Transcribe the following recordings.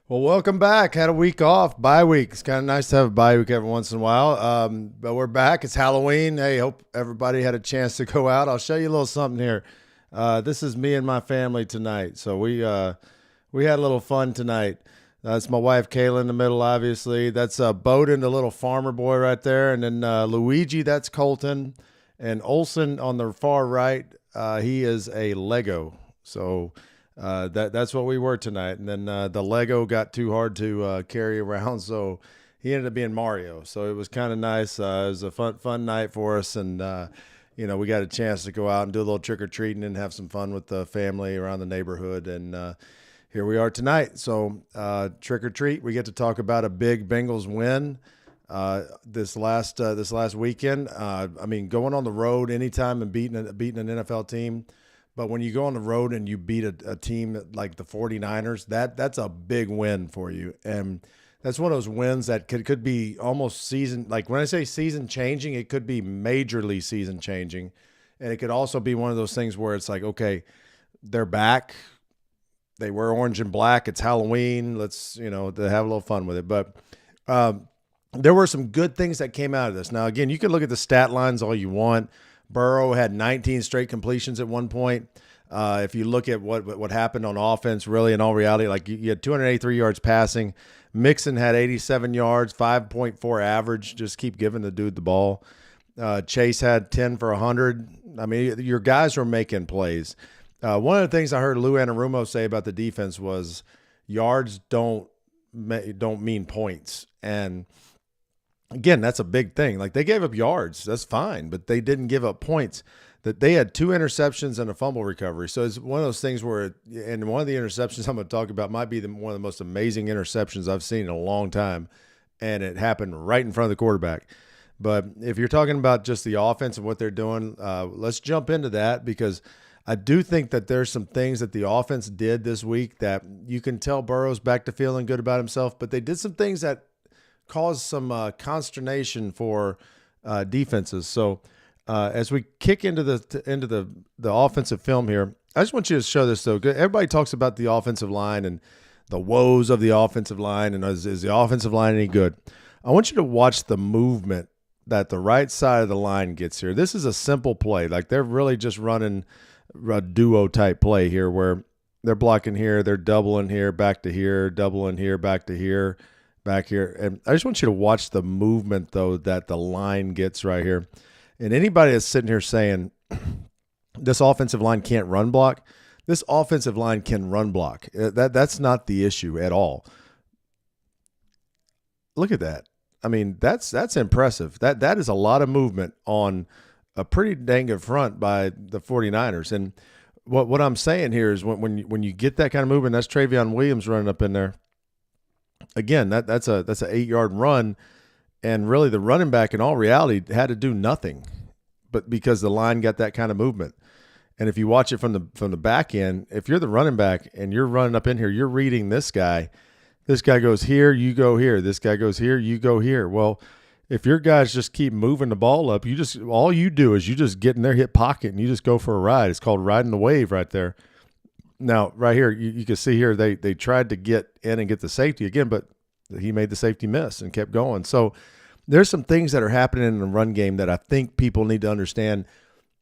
Well, welcome back. Had a week off, bye week. It's kind of nice to have a bye week every once in a while. But we're back. It's Halloween. Hey, hope everybody had a chance to go out. I'll show you a little something here. This is me and my family tonight. So we had a little fun tonight. That's my wife Kayla in the middle, obviously. That's Bowden, the little farmer boy right there, and then Luigi. That's Colton, and Olson on the far right. He is a Lego. So. That's what we were tonight. And then the Lego got too hard to carry around, so he ended up being Mario. So it was kind of nice. It was a fun night for us, and we got a chance to go out and do a little trick or treating and have some fun with the family around the neighborhood. And here we are tonight. So trick or treat, we get to talk about a big Bengals win this last weekend. Going on the road anytime and beating an NFL team. But when you go on the road and you beat a team like the 49ers, that's a big win for you. And that's one of those wins that could be almost season. Like when I say season changing, it could be majorly season changing. And it could also be one of those things where it's like, okay, they're back. They wear orange and black. It's Halloween. Let's, to have a little fun with it. But there were some good things that came out of this. Now, again, you can look at the stat lines all you want. Burrow had 19 straight completions at one point. If you look at what happened on offense, really in all reality, like you had 283 yards passing. Mixon had 87 yards, 5.4 average. Just keep giving the dude the ball. Chase had 10 for 100. I mean, your guys were making plays. One of the things I heard Lou Anarumo say about the defense was yards don't mean points. And again, that's a big thing. Like they gave up yards, that's fine, but they didn't give up points. That they had 2 interceptions and a fumble recovery. So it's one of those things where, and one of the interceptions I'm going to talk about might be one of the most amazing interceptions I've seen in a long time, and it happened right in front of the quarterback. But if you're talking about just the offense and what they're doing, let's jump into that because I do think that there's some things that the offense did this week that you can tell Burrow's back to feeling good about himself, but they did some things that caused some consternation for defenses. So as we kick into the offensive film here, I just want you to show this. So everybody talks about the offensive line and the woes of the offensive line, and is the offensive line any good? I want you to watch the movement that the right side of the line gets here. This is a simple play. Like they're really just running a duo type play here where they're blocking here, they're doubling here, back to here, doubling here, back to here, back here. And I just want you to watch the movement, though, that the line gets right here. And anybody that's sitting here saying this offensive line can't run block, this offensive line can run block. That's not the issue at all. Look at that. I mean, that's impressive. That is a lot of movement on a pretty dang good front by the 49ers. And what I'm saying here is when you get that kind of movement, that's Travion Williams running up in there. Again, that's an 8-yard run, and really the running back in all reality had to do nothing, but because the line got that kind of movement. And if you watch it from the back end, if you're the running back and you're running up in here, you're reading this guy. This guy goes here, you go here. This guy goes here, you go here. Well, if your guys just keep moving the ball up, all you do is you just get in their hip pocket and you just go for a ride. It's called riding the wave right there. Now, right here, you can see here they tried to get in and get the safety again, but he made the safety miss and kept going. So there's some things that are happening in the run game that I think people need to understand.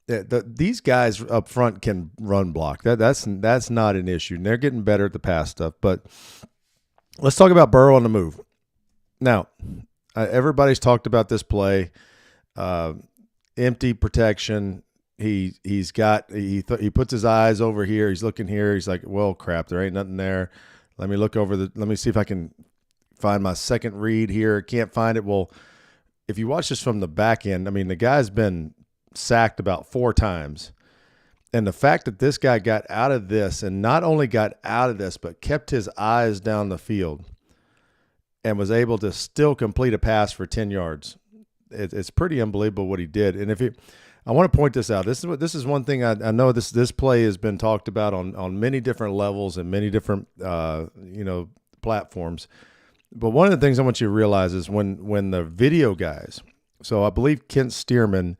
These guys up front can run block. That's not an issue. And they're getting better at the pass stuff. But let's talk about Burrow on the move. Now, everybody's talked about this play, empty protection. He puts his eyes over here. He's looking here. He's like, well, crap, there ain't nothing there. Let me see if I can find my second read here. Can't find it. Well, if you watch this from the back end, I mean, the guy's been sacked about 4 times. And the fact that this guy got out of this, and not only got out of this, but kept his eyes down the field and was able to still complete a pass for 10 yards. It's pretty unbelievable what he did. And I want to point this out. This is one thing I know this play has been talked about on many different levels and many different platforms. But one of the things I want you to realize is when the video guys, so I believe Kent Stearman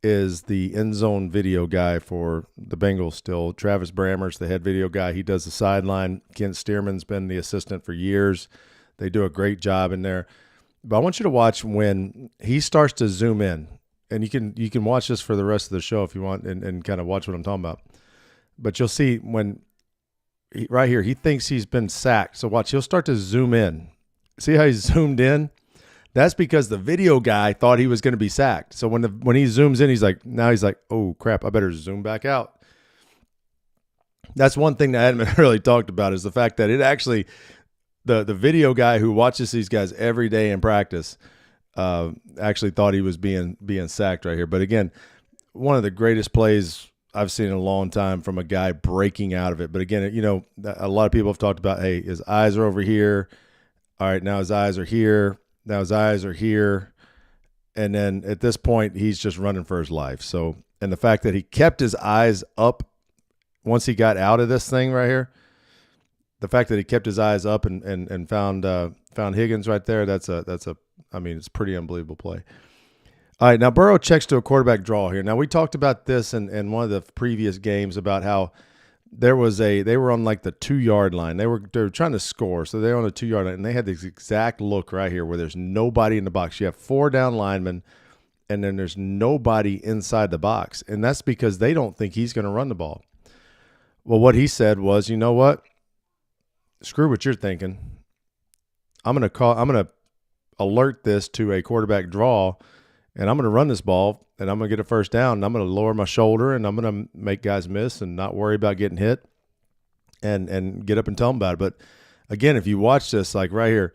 is the end zone video guy for the Bengals still. Travis Brammer's the head video guy. He does the sideline. Kent Stearman's been the assistant for years. They do a great job in there. But I want you to watch when he starts to zoom in. And you can watch this for the rest of the show if you want and kind of watch what I'm talking about. But you'll see when right here, he thinks he's been sacked. So watch, he'll start to zoom in. See how he's zoomed in? That's because the video guy thought he was going to be sacked. So when he zooms in, he's like, oh crap, I better zoom back out. That's one thing that I hadn't really talked about is the fact that it actually, the video guy who watches these guys every day in practice actually thought he was being sacked right here. But again, one of the greatest plays I've seen in a long time from a guy breaking out of it. But again, a lot of people have talked about, hey, his eyes are over here. All right, now his eyes are here. Now his eyes are here. And then at this point, he's just running for his life. So, and the fact that he kept his eyes up once he got out of this thing right here, the fact that he kept his eyes up and found Huggins right there, it's a pretty unbelievable play. All right, now Burrow checks to a quarterback draw here. Now we talked about this in one of the previous games about how they were on like the 2-yard line. They were trying to score, so they're on the 2-yard line, and they had this exact look right here where there's nobody in the box. You have 4 down linemen, and then there's nobody inside the box, and that's because they don't think he's going to run the ball. Well, what he said was, you know what? Screw what you're thinking. I'm going to alert this to a quarterback draw, and I'm going to run this ball, and I'm going to get a first down, and I'm going to lower my shoulder, and I'm going to make guys miss and not worry about getting hit and get up and tell them about it. But, again, if you watch this, like right here,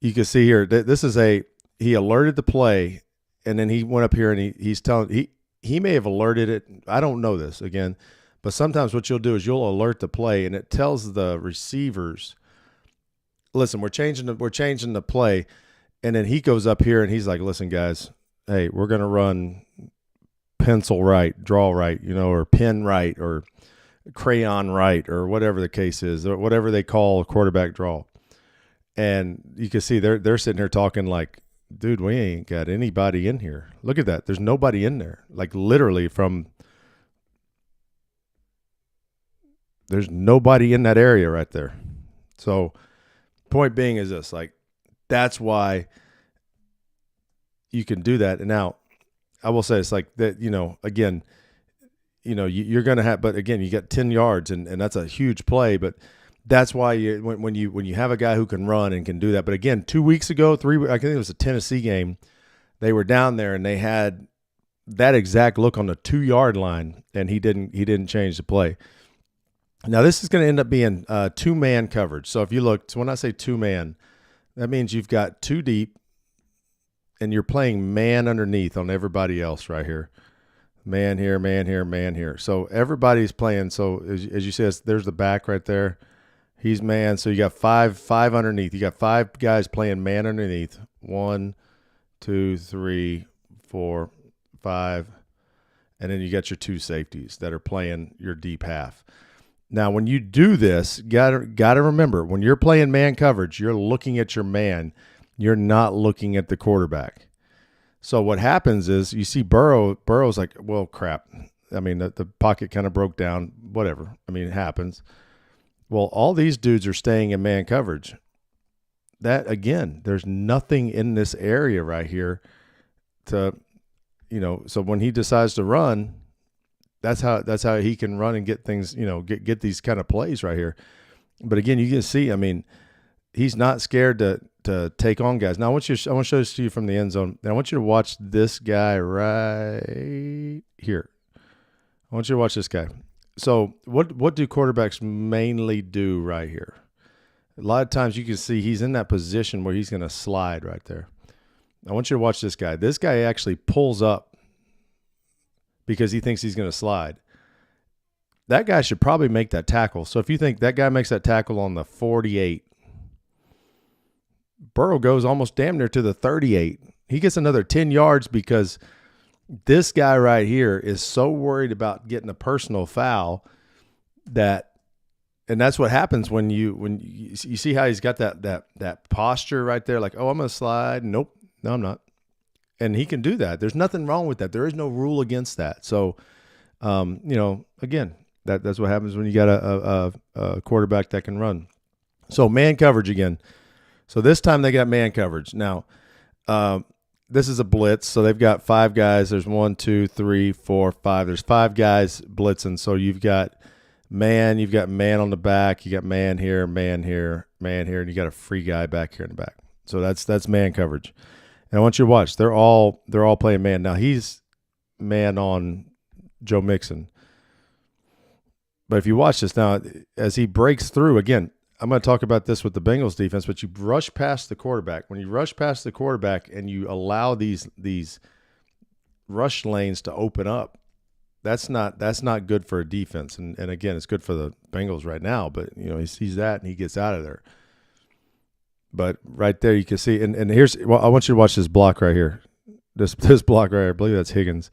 you can see here, this is he alerted the play, and then he went up here, and he's telling he may have alerted it. I don't know this, again, but sometimes what you'll do is you'll alert the play, and it tells the receivers, listen, we're changing the play, and then he goes up here, and he's like, listen, guys, hey, we're going to run pencil right, draw right, or pen right, or crayon right, or whatever the case is, or whatever they call a quarterback draw. And you can see they're sitting here talking like, dude, we ain't got anybody in here. Look at that. There's nobody in there. Like literally there's nobody in that area right there. So point being is this, like, that's why you can do that. And now I will say it's like that, again, you're going to have, but again, you got 10 yards and that's a huge play, but that's why when you have a guy who can run and can do that. But again, 2 weeks ago, I think it was a Tennessee game. They were down there and they had that exact look on the 2-yard line, and he didn't change the play. Now this is going to end up being 2-man coverage. So if you look, so when I say 2-man, that means you've got 2 deep, and you're playing man underneath on everybody else right here. Man here, man here, man here. So everybody's playing. So as you see, there's the back right there. He's man. So you got five underneath. You got 5 guys playing man underneath. 1, 2, 3, 4, 5. And then you got your 2 safeties that are playing your deep half. Now, when you do this, gotta remember, when you're playing man coverage, you're looking at your man. You're not looking at the quarterback. So what happens is you see Burrow's like, well, crap. I mean, the pocket kind of broke down, whatever. I mean, it happens. Well, all these dudes are staying in man coverage. That, again, there's nothing in this area right here to, so when he decides to run, that's how he can run and get things, get these kind of plays right here. But again, you can see, I mean, he's not scared to take on guys. Now I want to show this to you from the end zone. And I want you to watch this guy right here. I want you to watch this guy. So what do quarterbacks mainly do right here? A lot of times you can see he's in that position where he's going to slide right there. I want you to watch this guy. This guy actually pulls up because he thinks he's going to slide. That guy should probably make that tackle. So if you think that guy makes that tackle on the 48, Burrow goes almost damn near to the 38. He gets another 10 yards because this guy right here is so worried about getting a personal foul that, and that's what happens when you see how he's got that posture right there, like, oh, I'm going to slide. Nope. No, I'm not. And he can do that. There's nothing wrong with that. There is no rule against that. So, again, that's what happens when you got a quarterback that can run. So man coverage again. So this time they got man coverage. Now, this is a blitz. So they've got 5 guys. There's 1, 2, 3, 4, 5. There's 5 guys blitzing. So you've got man on the back. You got man here, man here, man here, and you got a free guy back here in the back. So that's man coverage. And I want you to watch. They're all playing man. Now he's man on Joe Mixon. But if you watch this now, as he breaks through, again, I'm going to talk about this with the Bengals defense, but you rush past the quarterback. When you rush past the quarterback and you allow these rush lanes to open up, that's not good for a defense. And again, it's good for the Bengals right now, but he sees that and he gets out of there. But right there you can see, and I want you to watch this block right here. This block right here, I believe that's Huggins.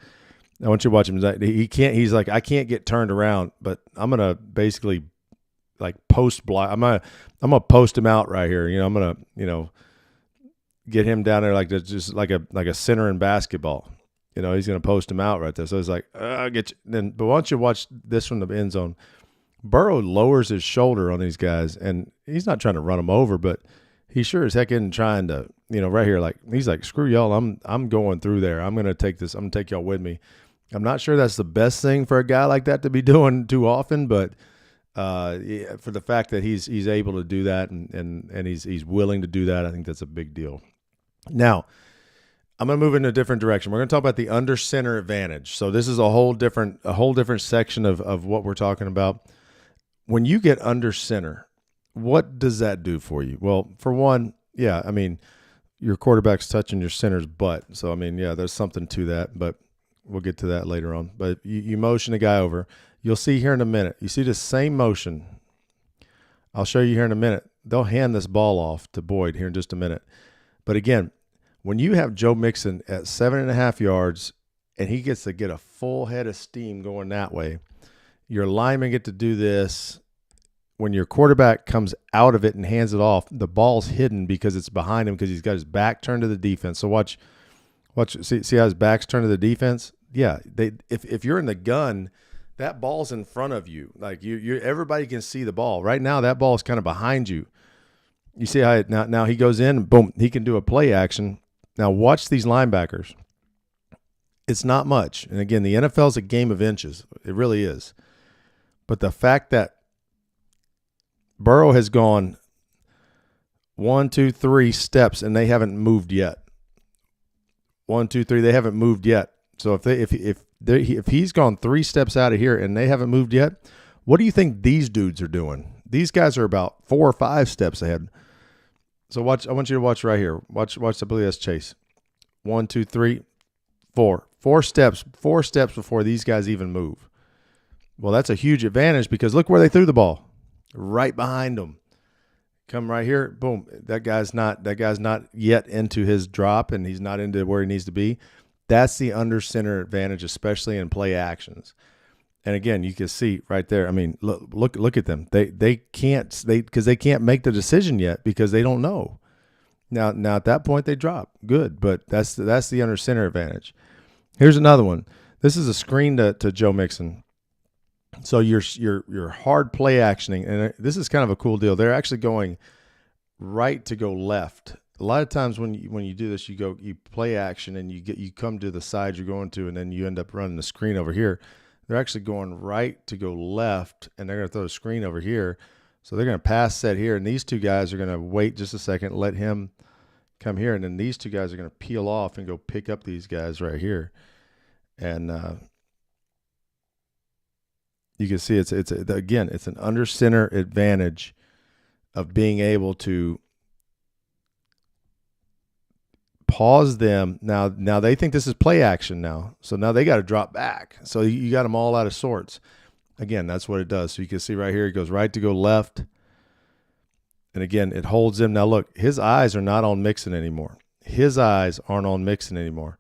I want you to watch him. He's like, I can't get turned around, but I'm going to basically like post block. I'm gonna post him out right here. I'm gonna get him down there like a center in basketball. He's gonna post him out right there. So it's like I'll get you. But why don't you watch this from the end zone? Burrow lowers his shoulder on these guys, and he's not trying to run them over, but he sure as heck isn't trying to. Right here, like he's like, screw y'all. I'm going through there. I'm gonna take this. I'm gonna take y'all with me. I'm not sure that's the best thing for a guy like that to be doing too often, but. For the fact that he's able to do that and he's willing to do that, I think that's a big deal. Now, I'm going to move in a different direction. We're going to talk about the under center advantage. So this is a whole different section of what we're talking about. When you get under center, what does that do for you? Well, for one, yeah, I mean, your quarterback's touching your center's butt. So, I mean, yeah, there's something to that, but we'll get to that later on. But you motion a guy over. You'll see here in a minute. You see the same motion. I'll show you here in a minute. They'll hand this ball off to Boyd here in just a minute. But again, when you have Joe Mixon at 7.5 yards and he gets to get a full head of steam going that way, your linemen get to do this. When your quarterback comes out of it and hands it off, the ball's hidden because it's behind him because he's got his back turned to the defense. So watch. See how his back's turned to the defense? Yeah, if you're in the gun, that ball's in front of you. Like everybody can see the ball. Right now, that ball is kind of behind you. You see how now he goes in, boom, he can do a play action. Now watch these linebackers. It's not much. And again, the NFL is a game of inches. It really is. But the fact that Burrow has gone 1, 2, 3 steps and they haven't moved yet. 1, 2, 3, they haven't moved yet. So if he's gone 3 steps out of here and they haven't moved yet, what do you think these dudes are doing? These guys are about 4 or 5 steps ahead. So watch. I want you to watch right here. Watch. I believe that's Chase. 1, 2, 3, 4. 4 steps. 4 steps before these guys even move. Well, that's a huge advantage because look where they threw the ball. Right behind them. Come right here. Boom. That guy's not yet into his drop, and he's not into where he needs to be. That's the under center advantage, especially in play actions. And again, you can see right there. I mean, look at them. They can't make the decision yet because they don't know. Now at that point they drop. Good, but that's the under center advantage. Here's another one. This is a screen to Joe Mixon. So you're hard play actioning, and this is kind of a cool deal. They're actually going right to go left. A lot of times when you do this, you play action and you come to the side you're going to, and then you end up running the screen over here. They're actually going right to go left, and they're going to throw a screen over here. So they're going to pass set here, and these two guys are going to wait just a second, let him come here, and then these two guys are going to peel off and go pick up these guys right here. And you can see it's an under center advantage of being able to pause them. Now they think this is play action now. So now they got to drop back. So you got them all out of sorts. Again, that's what it does. So you can see right here, it goes right to go left. And again, it holds him. Now look, his eyes are not on Mixon anymore. His eyes aren't on Mixon anymore.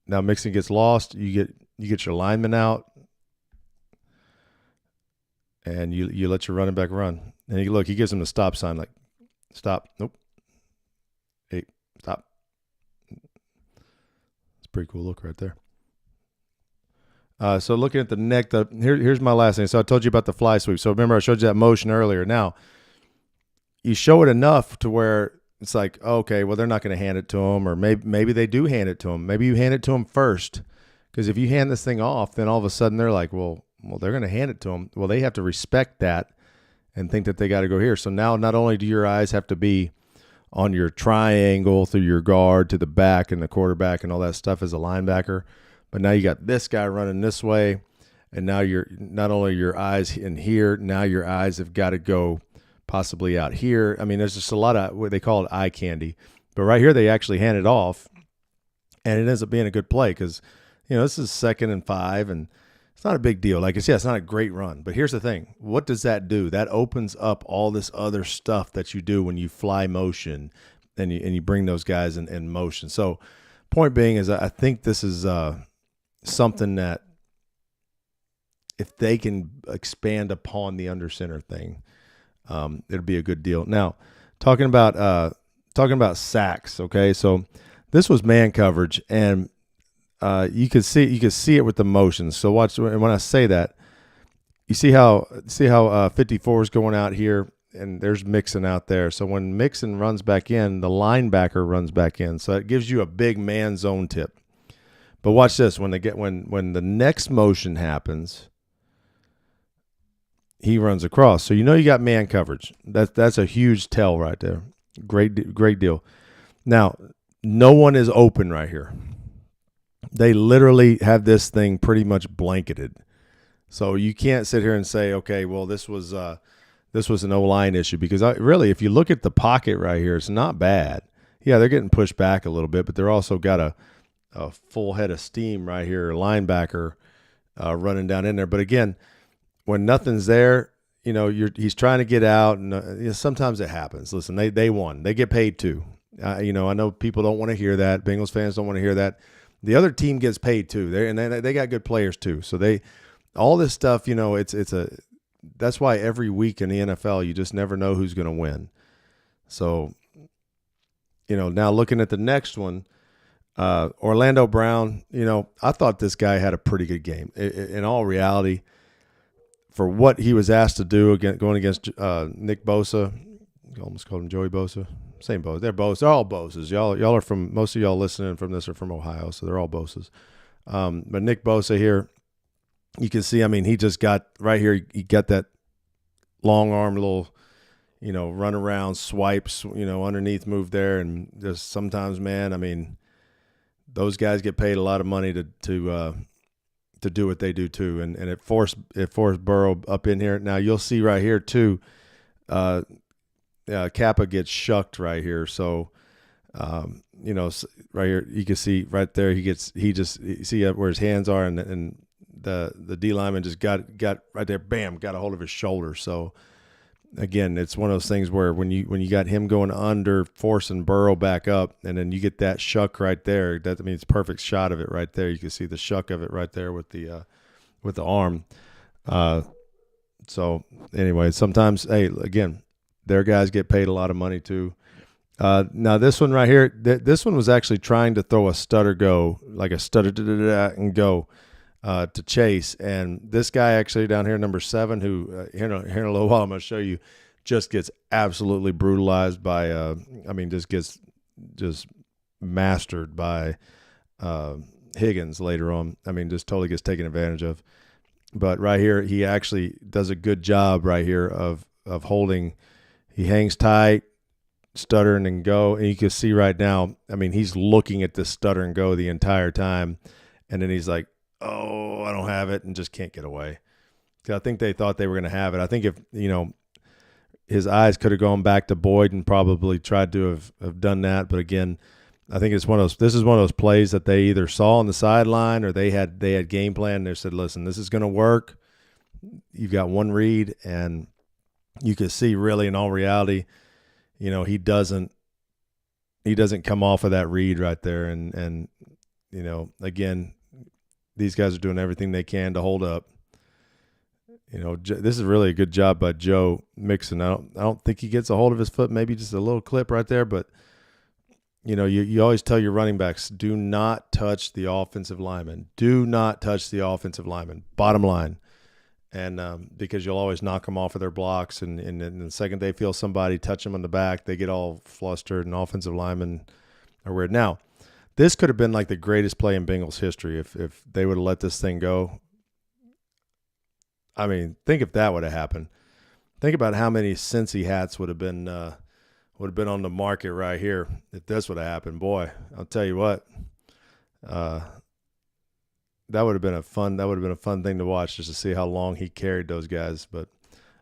Now Mixon gets lost. You get your lineman out. And you let your running back run. And he gives him the stop sign, like, stop. Nope. Hey, stop. pretty cool look right there. So looking at the neck, here's my last thing. So I told you about the fly sweep. So remember I showed you that motion earlier. Now, you show it enough to where it's like, okay, well, they're not going to hand it to him, or maybe they do hand it to him. Maybe you hand it to him first, because if you hand this thing off, then all of a sudden they're like, well, they're going to hand it to him. Well, they have to respect that and think that they got to go here. So now not only do your eyes have to be on your triangle through your guard to the back and the quarterback and all that stuff as a linebacker, but now you got this guy running this way, and now you're not only your eyes in here, now your eyes have got to go possibly out here. I mean, there's just a lot of what they call it eye candy. But right here, they actually hand it off, and it ends up being a good play because, this is 2nd and 5, and it's not a big deal. Like I said, it's not a great run. But here's the thing. What does that do? That opens up all this other stuff that you do when you fly motion and you bring those guys in motion. So point being is I think this is something that if they can expand upon the under center thing, it'll be a good deal. Now, talking about sacks, okay? So this was man coverage, and you could see it with the motions. So watch, and when I say that, you see how 54 is going out here, and there's Mixon out there. So when Mixon runs back in, the linebacker runs back in. So it gives you a big man zone tip. But watch this, when the next motion happens, he runs across. So you got man coverage. That's a huge tell right there. Great deal. Now, no one is open right here. They literally have this thing pretty much blanketed. So you can't sit here and say, okay, well, this was an O-line issue, because really, if you look at the pocket right here, it's not bad. Yeah, they're getting pushed back a little bit, but they're also got a full head of steam right here, linebacker running down in there. But again, when nothing's there, he's trying to get out, and sometimes it happens. Listen, they won. They get paid too. I know people don't want to hear that. Bengals fans don't want to hear that. The other team gets paid too. They got good players too. So all this stuff, that's why every week in the NFL, you just never know who's going to win. So, now looking at the next one, Orlando Brown, I thought this guy had a pretty good game. In all reality, for what he was asked to do going against Nick Bosa, you almost called him Joey Bosa. Same Bosa. They're all Bosas. Y'all are most of y'all listening from this are from Ohio, so they're all Bosas. But Nick Bosa here, you can see, he just got right here. He got that long arm little, run around swipes, underneath move there, and just sometimes, man, those guys get paid a lot of money to do what they do too, and it forced Burrow up in here. Now you'll see right here too. Kappa gets shucked right here, so right here you can see right there you see where his hands are, and the D lineman just got right there, bam, got a hold of his shoulder. So again, it's one of those things where when you got him going under, forcing Burrow back up, and then you get that shuck right there, that means perfect shot of it right there. You can see the shuck of it right there with the arm. So anyway, sometimes, hey, again, their guys get paid a lot of money too. Now this one right here, this one was actually trying to throw a stutter go, like a stutter and go to Chase. And this guy actually down here, number 7, who here in a little while I'm going to show you, just gets absolutely brutalized by, just mastered by Huggins later on. Just totally gets taken advantage of. But right here, he actually does a good job right here of holding. He hangs tight, stutter and go. And you can see right now, he's looking at this stutter and go the entire time. And then he's like, oh, I don't have it, and just can't get away. I think they thought they were going to have it. I think if, his eyes could have gone back to Boyd and probably tried to have done that. But again, I think this is one of those plays that they either saw on the sideline or they had game plan. They said, listen, this is going to work. You've got one read, and you can see really in all reality, he doesn't come off of that read right there. And again, these guys are doing everything they can to hold up. This is really a good job by Joe Mixon. I don't think he gets a hold of his foot, maybe just a little clip right there, but you always tell your running backs, do not touch the offensive lineman. Do not touch the offensive lineman. Bottom line. And because you'll always knock them off of their blocks, and the second they feel somebody touch them on the back, they get all flustered, and offensive linemen are weird. Now, this could have been like the greatest play in Bengals history if they would have let this thing go. I mean, think if that would have happened. Think about how many Cincy hats would have been on the market right here if this would have happened. Boy, I'll tell you what. That would have been a fun thing to watch, just to see how long he carried those guys. But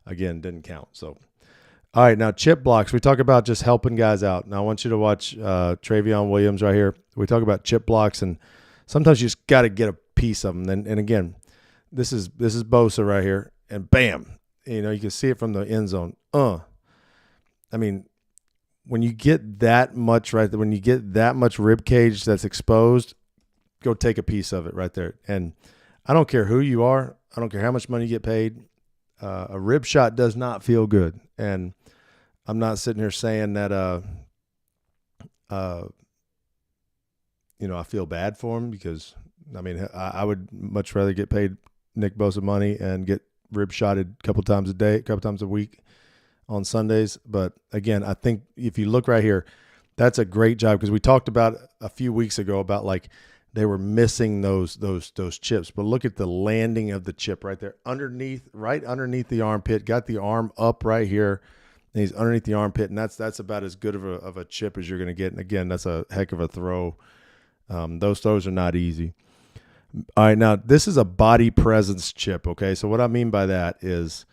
again, didn't count. So, all right, now chip blocks. We talk about just helping guys out. Now I want you to watch Travion Williams right here. We talk about chip blocks, and sometimes you just got to get a piece of them. And again, this is Bosa right here, and bam, you can see it from the end zone. I mean, when you get that much when you get that much rib cage that's exposed, go take a piece of it right there. And I don't care who you are. I don't care how much money you get paid. A rib shot does not feel good. And I'm not sitting here saying that, I feel bad for him, because, I mean, I would much rather get paid Nick Bosa money and get rib shotted a couple times a week on Sundays. But again, I think if you look right here, that's a great job, because we talked about a few weeks ago about like, they were missing those chips. But look at the landing of the chip right there, right underneath the armpit. Got the arm up right here, and he's underneath the armpit, and that's about as good of a chip as you're going to get. And again, that's a heck of a throw. Those throws are not easy. All right, now this is a body presence chip, okay? So what I mean by that is,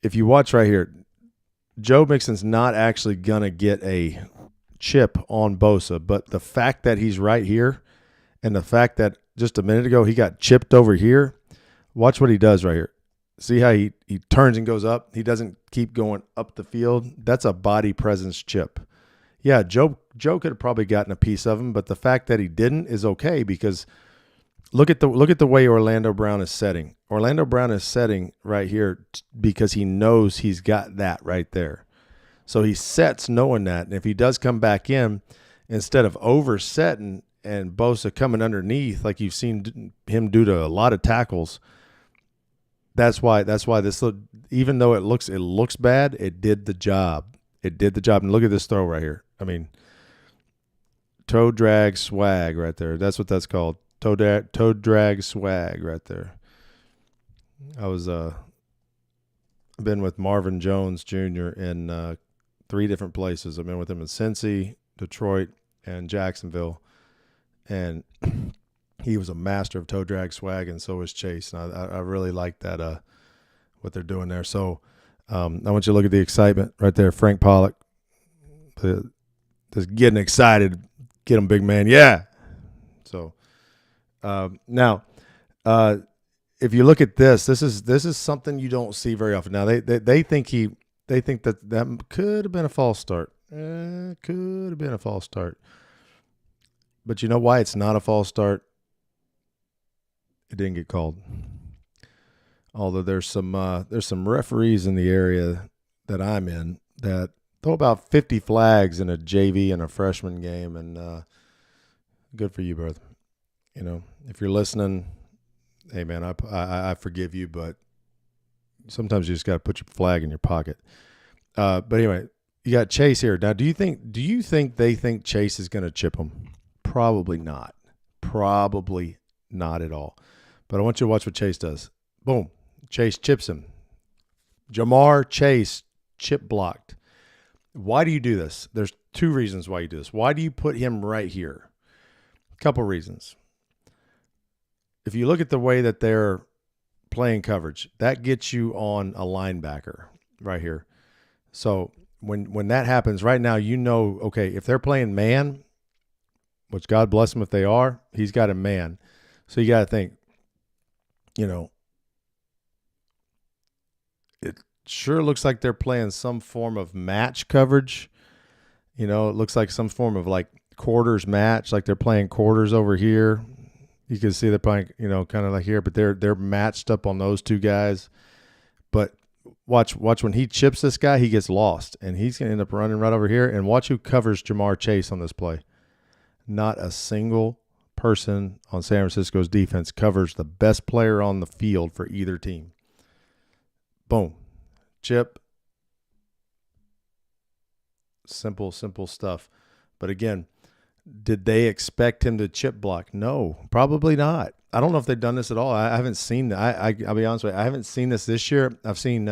if you watch right here, Joe Mixon's not actually going to get a chip on Bosa, but the fact that he's right here, and the fact that just a minute ago he got chipped over here, watch what he does right here. See how he turns and goes up? He doesn't keep going up the field. That's a body presence chip. Yeah, Joe could have probably gotten a piece of him, but the fact that he didn't is okay, because look at the way Orlando Brown is setting. Orlando Brown is setting right here because he knows he's got that right there. So he sets knowing that, and if he does come back in, instead of oversetting and Bosa coming underneath like you've seen him do to a lot of tackles, that's why this, even though it looks bad, it did the job. It did the job. And look at this throw right here. I mean, toe drag swag right there. That's what that's called. Toe drag swag right there. I was been with Marvin Jones Jr. in 3 different places. I've been with him in Cincy, Detroit, and Jacksonville. And he was a master of toe drag swag, and so was Chase. And I really like that, what they're doing there. So I want you to look at the excitement right there. Frank Pollock, just getting excited. Get him, big man. Yeah. So now, if you look at this is something you don't see very often. Now they think that could have been a false start. Could have been a false start. But you know why it's not a false start? It didn't get called. Although there's some referees in the area that I'm in that throw about 50 flags in a JV and a freshman game, and good for you, brother. If you're listening, hey man, I forgive you, but sometimes you just got to put your flag in your pocket. But anyway, you got Chase here. Now, do you think they think Chase is going to chip him? Probably not. Probably not at all. But I want you to watch what Chase does. Boom. Chase chips him. Jamar Chase chip blocked. Why do you do this? There's 2 reasons why you do this. Why do you put him right here? A couple reasons. If you look at the way that they're playing coverage, that gets you on a linebacker right here. So when that happens right now, okay, if they're playing man, which God bless him if they are, he's got a man. So you got to think, it sure looks like they're playing some form of match coverage. It looks like some form of like quarters match, like they're playing quarters over here. You can see they're playing, kind of like here, but they're matched up on those 2 guys. But watch when he chips this guy, he gets lost, and he's going to end up running right over here. And watch who covers Jamar Chase on this play. Not a single person on San Francisco's defense covers the best player on the field for either team. Boom. Chip. Simple Stuff. But again, did they expect him to chip block? No, probably not. I don't know if they've done this at all. I haven't seen that. I'll be honest with you. I haven't seen this year. I've seen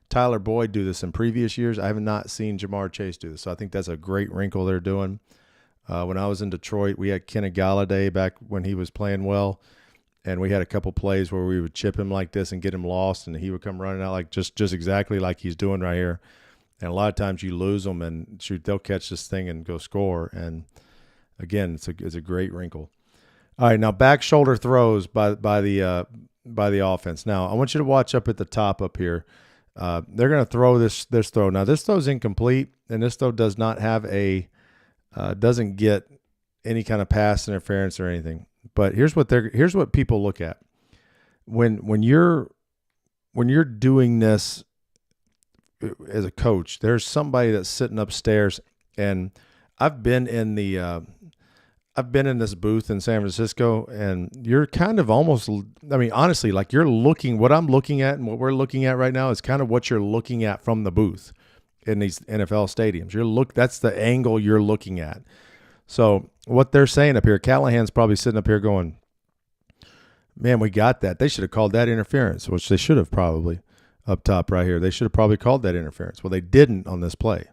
Tyler Boyd do this in previous years. I have not seen Jamar Chase do this. So I think that's a great wrinkle they're doing. When I was in Detroit, we had Kenny Galladay back when he was playing well, and we had a couple plays where we would chip him like this and get him lost, and he would come running out like just exactly like he's doing right here. And a lot of times you lose them, and shoot, they'll catch this thing and go score. And again, it's a great wrinkle. All right, now back shoulder throws by the offense. Now I want you to watch up at the top up here. They're going to throw this throw. Now this throw's incomplete, and this throw does not have doesn't get any kind of pass interference or anything. But here's what people look at when you're doing this as a coach. There's somebody that's sitting upstairs, and I've been in this booth in San Francisco, and you're kind of almost, I mean, honestly, like what I'm looking at and what we're looking at right now is kind of what you're looking at from the booth in these NFL stadiums. That's the angle you're looking at. So what they're saying up here, Callahan's probably sitting up here going, man, we got that. They should have called that interference, which they should have probably up top right here. They should have probably called that interference. Well, they didn't on this play.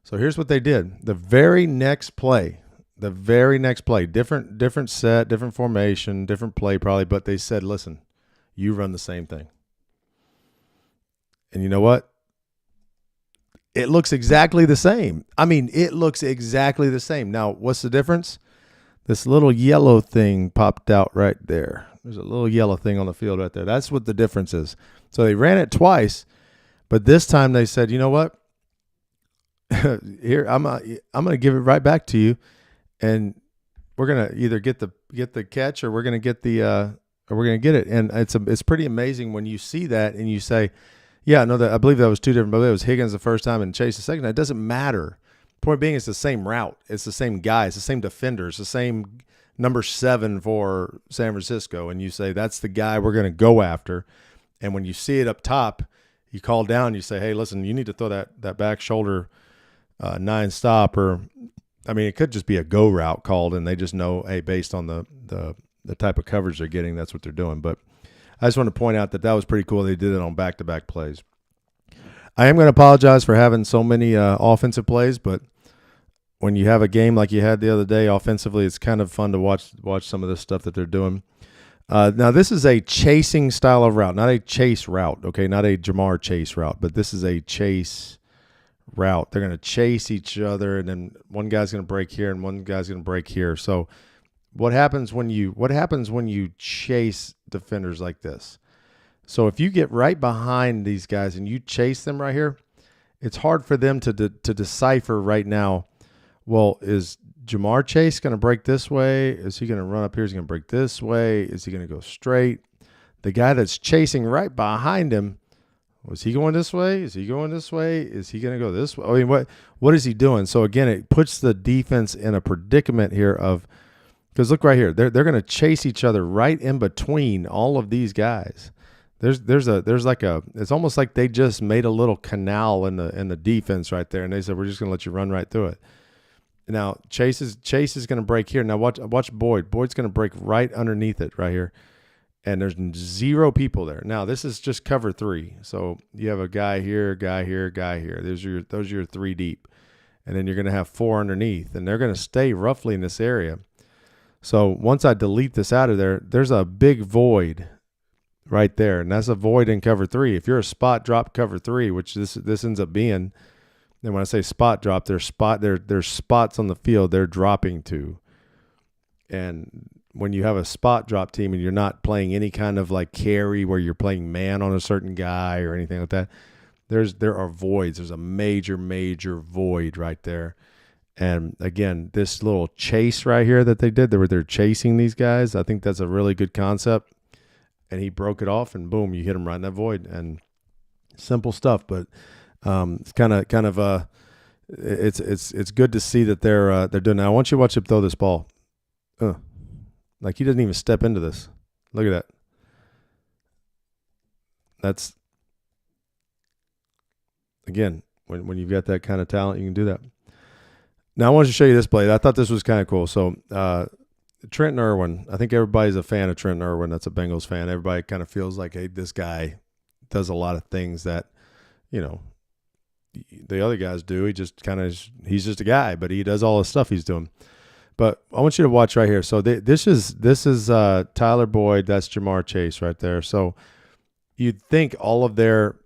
So here's what they did. The very next play, different set, different formation, different play probably, but they said, listen, you run the same thing. And you know what? It looks exactly the same. I mean, it looks exactly the same. Now, what's the difference? This little yellow thing popped out right there. There's a little yellow thing on the field right there. That's what the difference is. So they ran it twice, but this time they said, you know what? Here, I'm gonna give it right back to you, and we're gonna either get the catch or we're gonna get it. And it's pretty amazing when you see that and you say, yeah, no, I believe that was two different. But it was Huggins the first time and Chase the second. It doesn't matter. Point being, it's the same route. It's the same guy. It's the same defender. It's the same number 7 for San Francisco. And you say, that's the guy we're going to go after. And when you see it up top, you call down, you say, hey, listen, you need to throw that back shoulder 9 stop. Or, I mean, it could just be a go route called, and they just know, hey, based on the type of coverage they're getting, that's what they're doing. But I just want to point out that was pretty cool. They did it on back-to-back plays. I am going to apologize for having so many offensive plays, but when you have a game like you had the other day offensively, it's kind of fun to watch some of this stuff that they're doing. Now, this is a chasing style of route, not a chase route, okay? Not a Jamar Chase route, but this is a chase route. They're going to chase each other, and then one guy's going to break here and one guy's going to break here. So what happens when you chase defenders like this? So if you get right behind these guys and you chase them right here, it's hard for them to decipher right now, well, is Jamar Chase going to break this way? Is he going to run up here? Is he going to break this way? Is he going to go straight? The guy that's chasing right behind him, was he going this way? Is he going this way? Is he going to go this way? I mean, what is he doing? So again, it puts the defense in a predicament here of, because look right here, they're going to chase each other right in between all of these guys. There's like it's almost like they just made a little canal in the defense right there, and they said, we're just going to let you run right through it. Now Chase is going to break here. Now watch Boyd. Boyd's going to break right underneath it right here, and there's 0 people there. Now this is just cover 3, so you have a guy here, guy here, guy here. Those are your 3 deep, and then you're going to have 4 underneath, and they're going to stay roughly in this area. So once I delete this out of there, there's a big void right there, and that's a void in cover 3. If you're a spot drop cover 3, which this ends up being, and when I say spot drop, there's spots on the field they're dropping to. And when you have a spot drop team and you're not playing any kind of like carry where you're playing man on a certain guy or anything like that, there are voids. There's a major void right there. And again, this little chase right here that they did, they're chasing these guys. I think that's a really good concept. And he broke it off, and boom, you hit him right in that void. And Simple stuff, but it's kind of it's good to see that they're doing. Now I want you to watch him throw this ball. Like he doesn't even step into this. Look at that. That's again when you've got that kind of talent, you can do that. Now I want to show you this play. I thought this was kind of cool. So Trenton Irwin, I think everybody's a fan of Trenton Irwin. That's a Bengals fan. Everybody kind of feels like, hey, this guy does a lot of things that, the other guys do. He just he's just a guy, but he does all the stuff he's doing. But I want you to watch right here. So this is Tyler Boyd. That's Jamar Chase right there. So you'd think all of their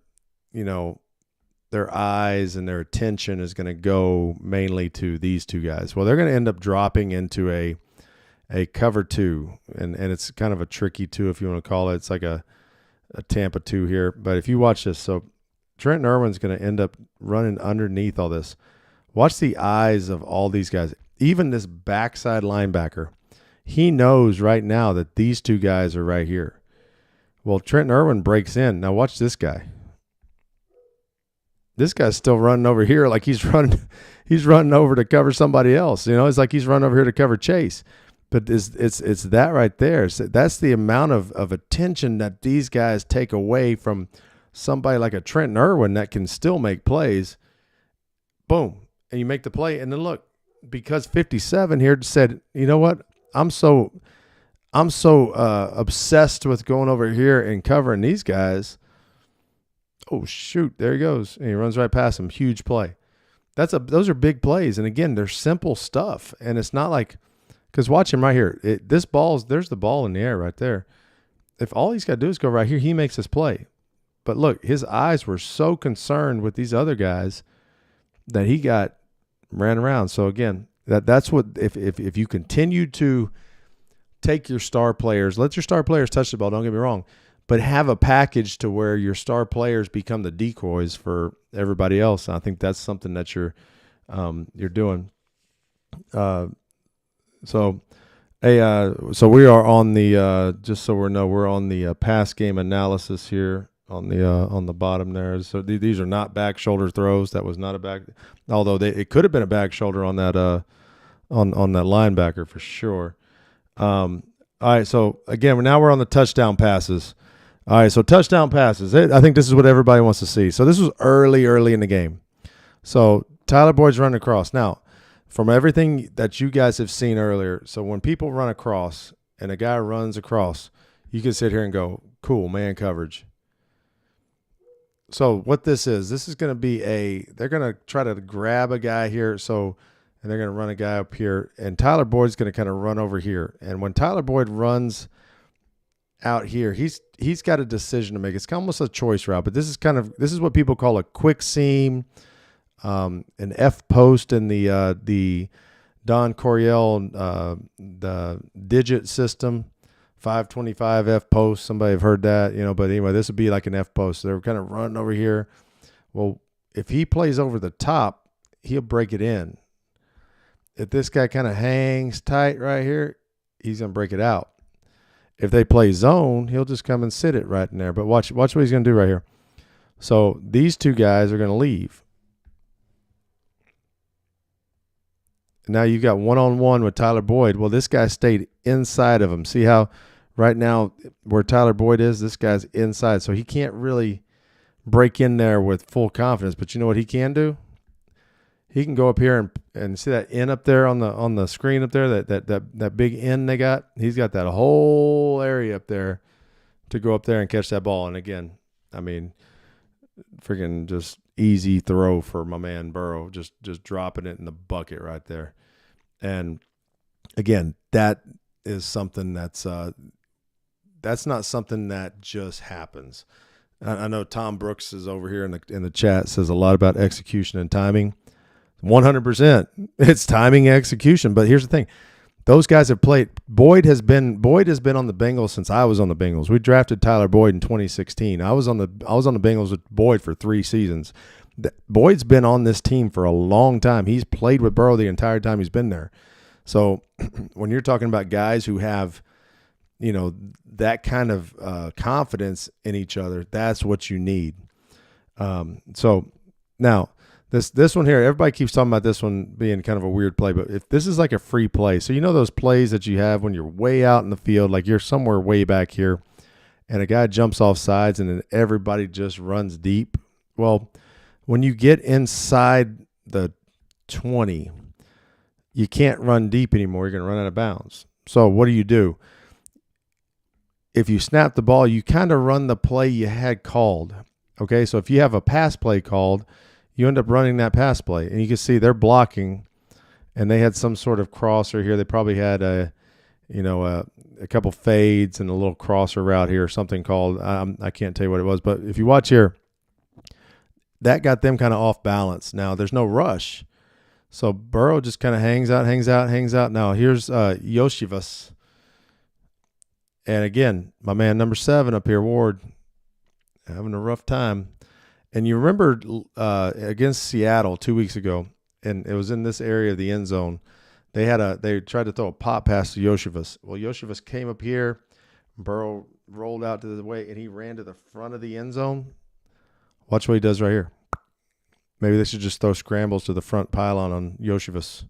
eyes and their attention is going to go mainly to these two guys. Well, they're going to end up dropping into a cover two, and it's kind of a tricky two if you want to call it. It's like a Tampa two here. But if you watch this, so Trenton Irwin's going to end up running underneath all this. Watch the eyes of all these guys. Even this backside linebacker, he knows right now that these two guys are right here. Well, Trenton Irwin breaks in. Now watch this guy. This guy's still running over here like he's running over to cover somebody else. It's like he's running over here to cover Chase. But it's that right there. So that's the amount of attention that these guys take away from somebody like a Trenton Irwin that can still make plays. Boom. And you make the play. And then look, because 57 here said, you know what? I'm so obsessed with going over here and covering these guys. Oh, shoot. There he goes. And he runs right past him. Huge play. Those are big plays. And again, they're simple stuff. And it's not like, because watch him right here. There's the ball in the air right there. If all he's got to do is go right here, he makes this play. But look, his eyes were so concerned with these other guys that he ran around. So again, that's what, if you continue to take your star players, let your star players touch the ball, don't get me wrong, but have a package to where your star players become the decoys for everybody else. And I think that's something that you're doing. So we are on the just so we know, we're on the pass game analysis here on the bottom there. So these are not back shoulder throws. That was not a back, although it could have been a back shoulder on that on that linebacker for sure. All right, so again, now we're on the touchdown passes. All right, so touchdown passes. I think this is what everybody wants to see. So this was early in the game. So Tyler Boyd's running across. Now, from everything that you guys have seen earlier, so when people run across and a guy runs across, you can sit here and go, cool, man coverage. So what this is going to be they're going to try to grab a guy here. And they're going to run a guy up here, and Tyler Boyd's going to kind of run over here. And when Tyler Boyd runs out here, he's got a decision to make. It's almost a choice route, but this is what people call a quick seam, an F post in the Don Coryell the digit system, 525 F post. Somebody have heard that, but anyway, this would be like an F post. So they're kind of running over here. Well, if he plays over the top, he'll break it in. If this guy kind of hangs tight right here, he's going to break it out. If they play zone, he'll just come and sit it right in there. But watch what he's going to do right here. So these two guys are going to leave. Now you've got one-on-one with Tyler Boyd. Well, this guy stayed inside of him. See how right now where Tyler Boyd is, this guy's inside. So he can't really break in there with full confidence. But you know what he can do? He can go up here and see that N up there on the screen up there, that big N they got. He's got that whole area up there to go up there and catch that ball. And again, I mean, freaking just easy throw for my man Burrow, just dropping it in the bucket right there. And again, that is something that's not something that just happens. I know Tom Brooks is over here in the chat, says a lot about execution and timing. 100%. It's timing, execution. But here's the thing. Those guys have played. Boyd has been on the Bengals since I was on the Bengals. We drafted Tyler Boyd in 2016. I was on the Bengals with Boyd for 3 seasons. Boyd's been on this team for a long time. He's played with Burrow the entire time he's been there. So when you're talking about guys who have, that kind of confidence in each other, that's what you need. So now this one here, everybody keeps talking about this one being kind of a weird play, but if this is like a free play, so you know those plays that you have when you're way out in the field, like you're somewhere way back here, and a guy jumps off sides and then everybody just runs deep. Well, when you get inside the 20, you can't run deep anymore. You're going to run out of bounds. So what do? If you snap the ball, you kind of run the play you had called. Okay, so if you have a pass play called, you end up running that pass play. And you can see they're blocking, and they had some sort of crosser here. They probably had a couple fades and a little crosser route here, something called, I can't tell you what it was. But if you watch here, that got them kind of off balance. Now, there's no rush. So Burrow just kind of hangs out. Now, here's Yoshivas. And again, my man number 7 up here, Ward, having a rough time. And you remember against Seattle 2 weeks ago, and it was in this area of the end zone, they tried to throw a pop pass to Yoshivas. Well, Yoshivas came up here, Burrow rolled out to the way, and he ran to the front of the end zone. Watch what he does right here. Maybe they should just throw scrambles to the front pylon on Yoshivas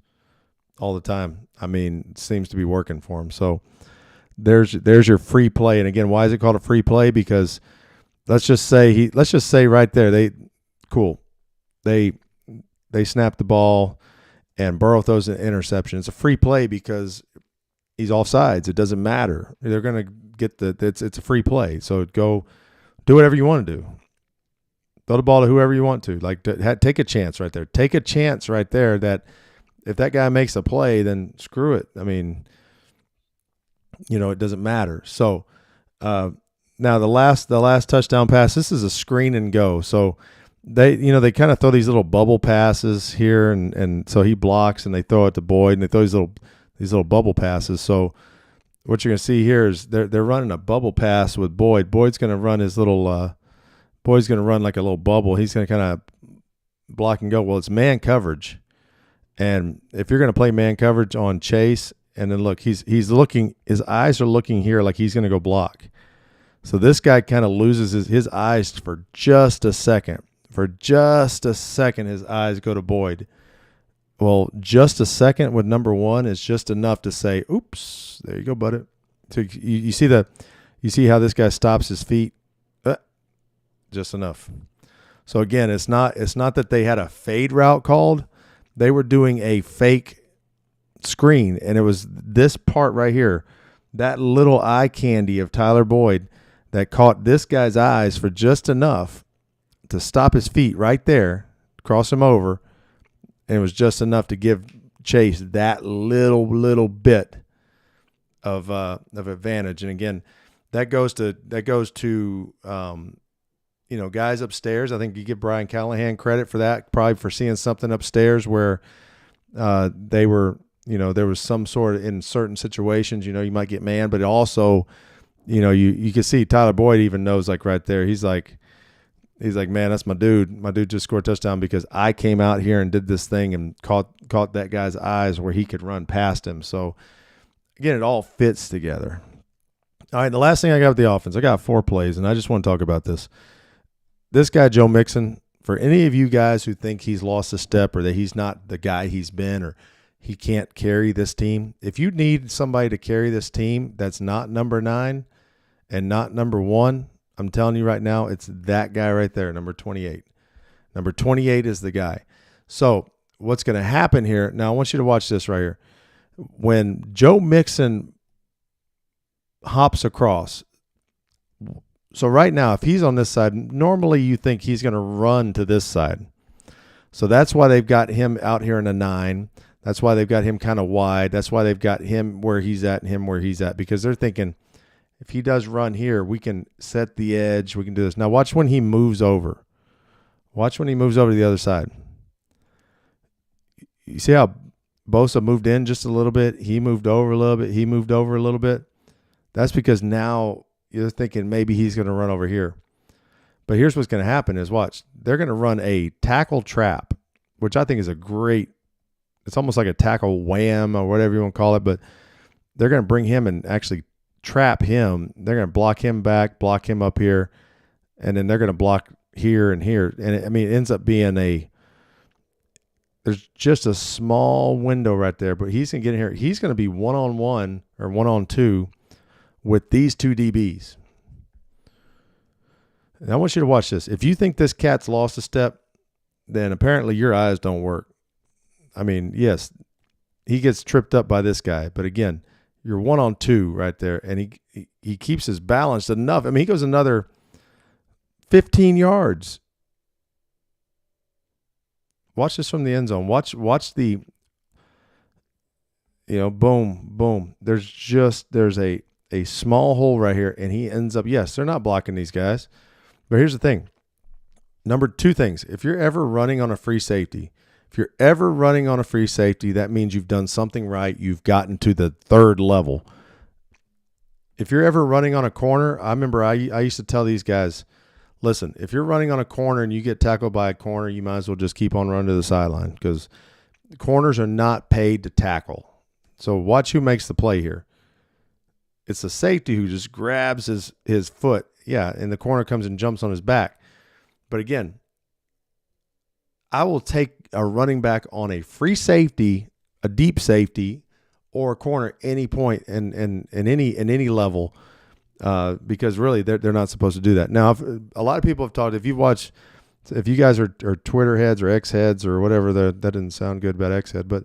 all the time. I mean, it seems to be working for him. So there's your free play. And again, why is it called a free play? Because let's just say right there, they snap the ball and Burrow throws an interception. It's a free play because he's offsides. It doesn't matter. They're going to get it's a free play. So go do whatever you want to do. Throw the ball to whoever you want to. Like, take a chance right there. Take a chance right there that if that guy makes a play, then screw it. I mean, it doesn't matter. So now the last touchdown pass, this is a screen and go. So they kind of throw these little bubble passes here, and so he blocks and they throw it to Boyd, and they throw these little bubble passes. So what you're gonna see here is they're running a bubble pass with Boyd. Boyd's gonna run his little. Boyd's going to run like a little bubble. He's going to kind of block and go. Well, it's man coverage. And if you're going to play man coverage on Chase, and then look, he's looking, his eyes are looking here like he's going to go block. So this guy kind of loses his eyes for just a second. For just a second, his eyes go to Boyd. Well, just a second with number 1 is just enough to say, oops, there you go, buddy. So you see how this guy stops his feet? Just enough. So again, it's not that they had a fade route called. They were doing a fake screen, and it was this part right here, that little eye candy of Tyler Boyd that caught this guy's eyes for just enough to stop his feet right there, cross him over, and it was just enough to give Chase that little bit of advantage. And again, that goes to guys upstairs. I think you give Brian Callahan credit for that, probably for seeing something upstairs where they were, there was some sort of, in certain situations, you might get man, but it also, you can see Tyler Boyd even knows, like right there, he's like, man, that's my dude. My dude just scored a touchdown because I came out here and did this thing and caught that guy's eyes where he could run past him. So again, it all fits together. All right, the last thing I got with the offense, I got 4 plays, and I just want to talk about this. This guy, Joe Mixon, for any of you guys who think he's lost a step or that he's not the guy he's been or he can't carry this team, if you need somebody to carry this team that's not number 9 and not number 1, I'm telling you right now, it's that guy right there, number 28. Number 28 is the guy. So what's going to happen here, now I want you to watch this right here. When Joe Mixon hops across, so right now, if he's on this side, normally you think he's going to run to this side. So that's why they've got him out here in a 9. That's why they've got him kind of wide. That's why they've got him where he's at and him where he's at, because they're thinking if he does run here, we can set the edge. We can do this. Now watch when he moves over. Watch when he moves over to the other side. You see how Bosa moved in just a little bit? He moved over a little bit. He moved over a little bit. That's because now you're thinking maybe he's going to run over here. But here's what's going to happen is, watch. They're going to run a tackle trap, which I think is a great, it's almost like a tackle wham or whatever you want to call it, but they're going to bring him and actually trap him. They're going to block him back, block him up here, and then they're going to block here, and here. And it ends up being there's just a small window right there, but he's going to get in here. He's going to be one-on-one or one-on-two with these two DBs. And I want you to watch this. If you think this cat's lost a step, then apparently your eyes don't work. I mean, yes, he gets tripped up by this guy, but again, you're 1-on-2 right there, and he keeps his balance enough. I mean, he goes another 15 yards. Watch this from the end zone. Watch the, boom, boom. There's a small hole right here, and he ends up, yes, they're not blocking these guys. But here's the thing. Number two things. If you're ever running on a free safety, that means you've done something right. You've gotten to the third level. If you're ever running on a corner, I remember I used to tell these guys, listen, if you're running on a corner and you get tackled by a corner, you might as well just keep on running to the sideline because corners are not paid to tackle. So watch who makes the play here. It's the safety who just grabs his foot. Yeah, and the corner comes and jumps on his back. But again, I will take a running back on a free safety, a deep safety, or a corner any point in any level because really they're not supposed to do that. Now, a lot of people have talked, if you guys are Twitter heads or X heads or whatever, that didn't sound good about X head, but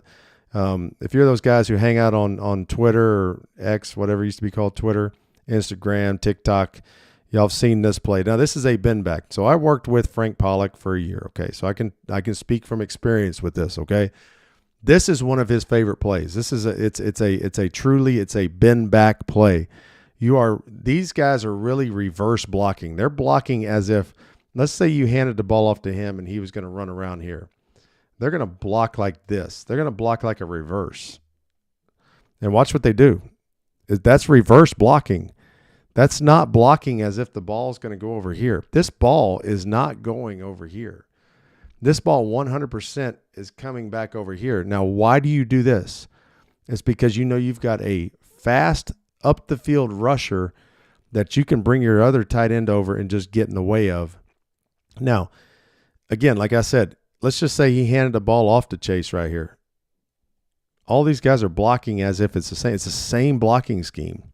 if you're those guys who hang out on Twitter or X, whatever used to be called Twitter, Instagram, TikTok, y'all have seen this play. Now, this is a bend back. So I worked with Frank Pollock for a year, okay? So I can speak from experience with this, okay? This is one of his favorite plays. This is it's a bend back play. These guys are really reverse blocking. They're blocking as if, let's say you handed the ball off to him and he was going to run around here. They're going to block like this. They're going to block like a reverse. And watch what they do. That's reverse blocking. That's not blocking as if the ball is going to go over here. This ball is not going over here. This ball 100% is coming back over here. Now, why do you do this? It's because you've got a fast up the field rusher that you can bring your other tight end over and just get in the way of. Now, again, like I said, let's just say he handed the ball off to Chase right here. All these guys are blocking as if it's the same. It's the same blocking scheme.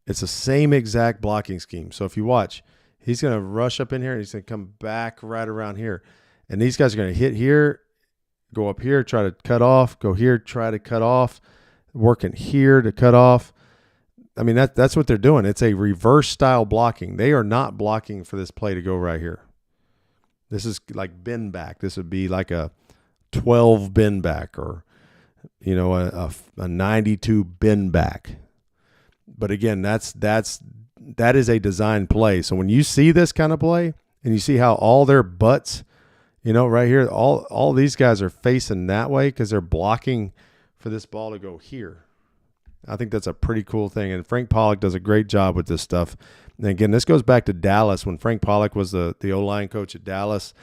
It's the same exact blocking scheme. So if you watch, he's going to rush up in here and he's going to come back right around here. And these guys are going to hit here, go up here, try to cut off, go here, try to cut off, working here to cut off. I mean, that's what they're doing. It's a reverse style blocking. They are not blocking for this play to go right here. This is like bend back. This would be like a 12 bend back or, a 92 bend back. But again, that is a design play. So when you see this kind of play and you see how all their butts, right here, all these guys are facing that way because they're blocking for this ball to go here. I think that's a pretty cool thing. And Frank Pollock does a great job with this stuff. And again, this goes back to Dallas when Frank Pollock was the O-line coach at Dallas,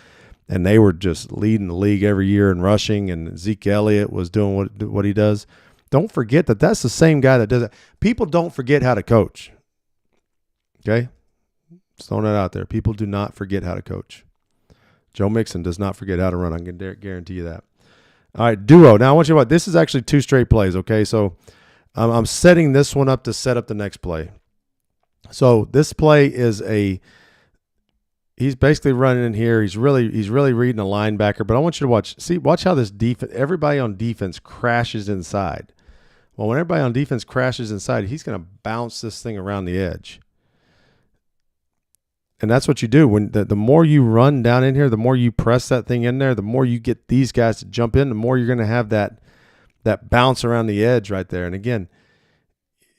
and they were just leading the league every year in rushing, and Zeke Elliott was doing what he does. Don't forget that that's the same guy that does it. People don't forget how to coach. Okay? Just throwing that out there. People do not forget how to coach. Joe Mixon does not forget how to run. I can guarantee you that. All right, duo. Now I want you to watch. This is actually two straight plays, okay? So I'm setting this one up to set up the next play. So this play is he's basically running in here. He's really reading a linebacker, but I want you to watch how this defense, everybody on defense crashes inside. Well, when everybody on defense crashes inside, he's going to bounce this thing around the edge. And that's what you do. When the more you run down in here, the more you press that thing in there, the more you get these guys to jump in, the more you're going to have that bounce around the edge right there. And again,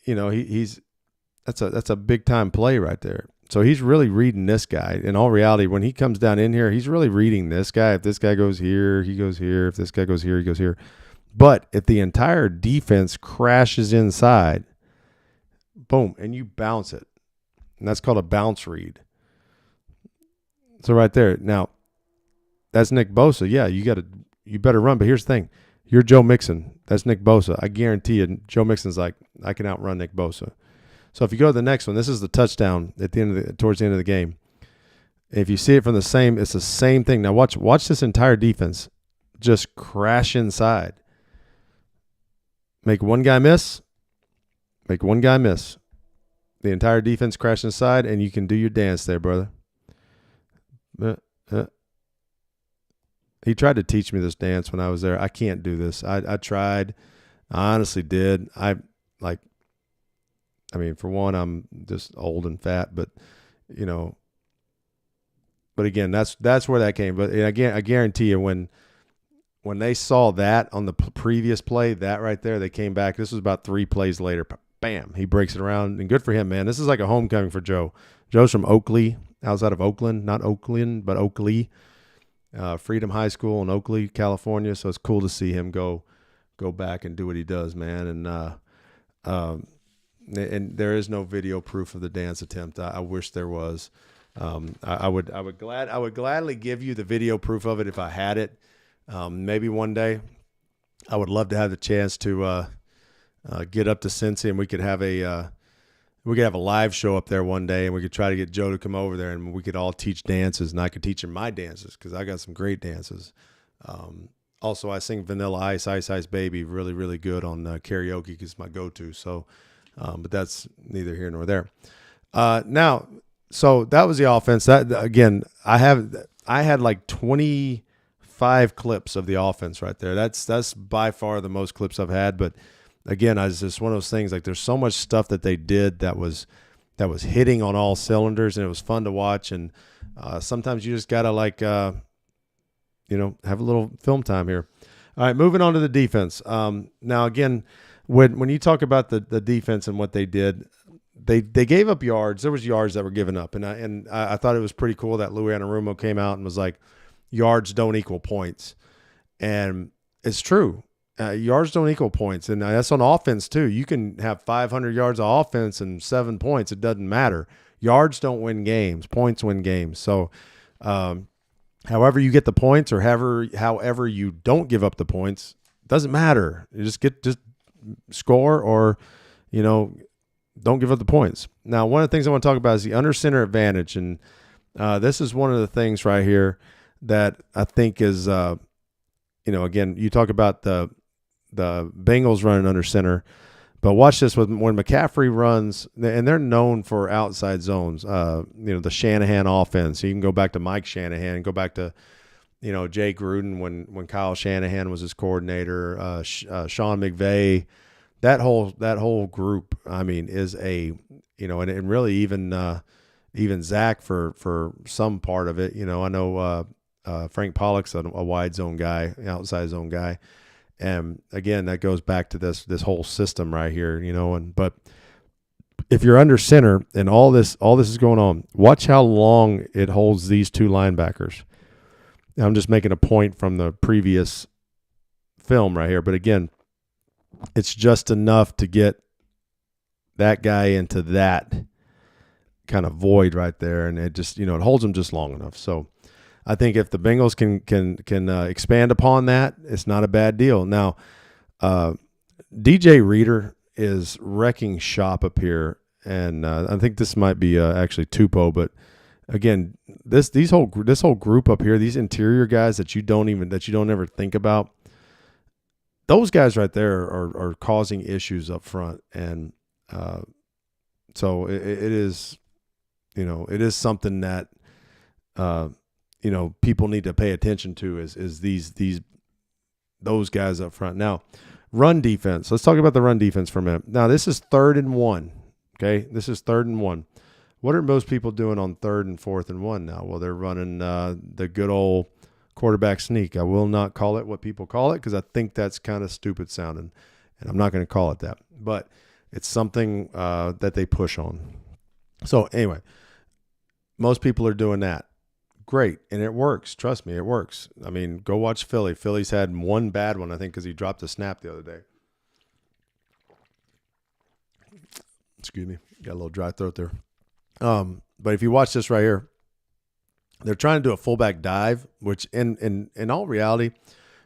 that's a big time play right there. So he's really reading this guy. In all reality, when he comes down in here, he's really reading this guy. If this guy goes here, he goes here. If this guy goes here, he goes here. But if the entire defense crashes inside, boom, and you bounce it. And that's called a bounce read. So right there. Now, that's Nick Bosa. Yeah, you better run. But here's the thing. You're Joe Mixon. That's Nick Bosa. I guarantee you, Joe Mixon's like, I can outrun Nick Bosa. So if you go to the next one, this is the touchdown at towards the end of the game. If you see it from it's the same thing. Now watch this entire defense just crash inside. Make one guy miss. Make one guy miss. The entire defense crash inside, and you can do your dance there, brother. He tried to teach me this dance when I was there. I can't do this. I tried. I honestly did. For one, I'm just old and fat, but but again, that's where that came. But again, I guarantee you, when they saw that on the previous play, that right there, they came back. This was about 3 plays later. Bam, he breaks it around, and good for him, man. This is like a homecoming for Joe. Joe's from Oakley, outside of Oakland, not Oakland, but Oakley, Freedom High School in Oakley, California. So it's cool to see him go back and do what he does, man. And there is no video proof of the dance attempt. I wish there was. I would gladly give you the video proof of it if I had it. Maybe one day. I would love to have the chance to get up to Cincy, and we could have a live show up there one day, and we could try to get Joe to come over there, and we could all teach dances, and I could teach him my dances because I got some great dances. Also, I sing Vanilla Ice, Ice Ice Baby really, really good on karaoke because it's my go-to. So, but that's neither here nor there. Now, so that was the offense. That again, I had like 25 clips of the offense right there. That's by far the most clips I've had, but again, it's just one of those things, like there's so much stuff that they did that was hitting on all cylinders, and it was fun to watch. And sometimes you just got to have a little film time here. All right, moving on to the defense. Now, again, when you talk about the defense and what they did, they gave up yards. There was yards that were given up. And I thought it was pretty cool that Louis Anarumo came out and was like, yards don't equal points. And it's true. Yards don't equal points, and that's on offense too. You can have 500 yards of offense and 7 points. It doesn't matter. Yards don't win games. Points win games. So, however you get the points, or however you don't give up the points, doesn't matter. You just score, or don't give up the points. Now, one of the things I want to talk about is the under center advantage, and this is one of the things right here that I think is again, you talk about the Bengals running under center, but watch this when McCaffrey runs, and they're known for outside zones. The Shanahan offense. You can go back to Mike Shanahan, go back to Jay Gruden when Kyle Shanahan was his coordinator. Sean McVay, that whole group. I mean, is and really even Zach for some part of it. I know Frank Pollock's a wide zone guy, outside zone guy. And again, that goes back to this whole system right here, but if you're under center and all this is going on, watch how long it holds these two linebackers. I'm just making a point from the previous film right here, but again, it's just enough to get that guy into that kind of void right there, and it just, it holds him just long enough. So I think if the Bengals can expand upon that, it's not a bad deal. Now, DJ Reader is wrecking shop up here, and I think this might be actually Tupo. But again, this whole group up here, these interior guys that you don't ever think about, those guys right there are causing issues up front, and so it is, it is something that people need to pay attention to is those guys up front. Now, run defense. Let's talk about the run defense for a minute. Now, this is 3rd and 1. Okay, this is 3rd and 1. What are most people doing on 3rd and 4th and 1 now? Well, they're running the good old quarterback sneak. I will not call it what people call it because I think that's kind of stupid sounding, and I'm not going to call it that. But it's something that they push on. So anyway, most people are doing that. Great, and it works. Trust me, it works. I mean, go watch Philly. Philly's had one bad one, I think, because he dropped a snap the other day. Excuse me, got a little dry throat there. But if you watch this right here, they're trying to do a fullback dive, which in all reality,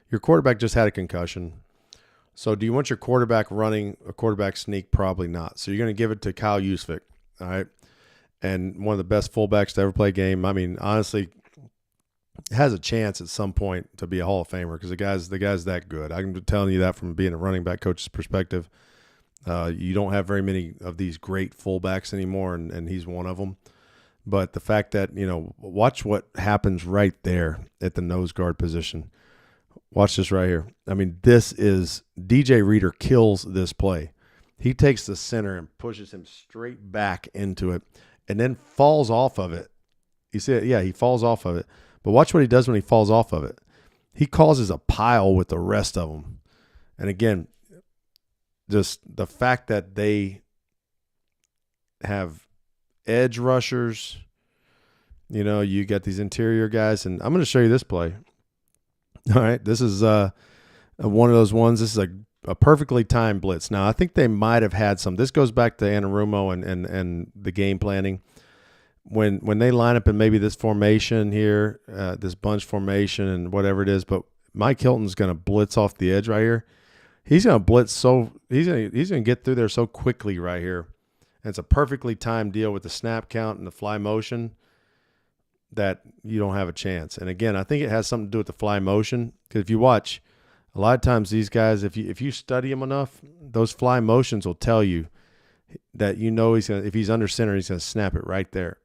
your quarterback just had a concussion. So do you want your quarterback running a quarterback sneak? Probably not. So you're going to give it to Kyle Juszczyk, all right? and one of the best fullbacks to ever play a game. I mean, honestly, has a chance at some point to be a Hall of Famer because the guy's that good. I'm telling you that from being a running back coach's perspective. You don't have very many of these great fullbacks anymore, and he's one of them. But the fact that, watch what happens right there at the nose guard position. Watch this right here. I mean, this is DJ Reader kills this play. He takes the center and pushes him straight back into it and then falls off of it. You see it? Yeah, he falls off of it. But watch what he does when he falls off of it. He causes a pile with the rest of them. And again, just the fact that they have edge rushers, you got these interior guys, and I'm going to show you this play. All right, this is one of those ones. This is a perfectly timed blitz. Now, I think they might have had some. This goes back to Arroyo and the game planning. When they line up in maybe this formation here, this bunch formation and whatever it is, but Mike Hilton's going to blitz off the edge right here. He's going to blitz he's going to get through there so quickly right here. And it's a perfectly timed deal with the snap count and the fly motion that you don't have a chance. And again, I think it has something to do with the fly motion, because if you watch, a lot of times these guys, if you study them enough, those fly motions will tell you that if he's under center, he's going to snap it right there.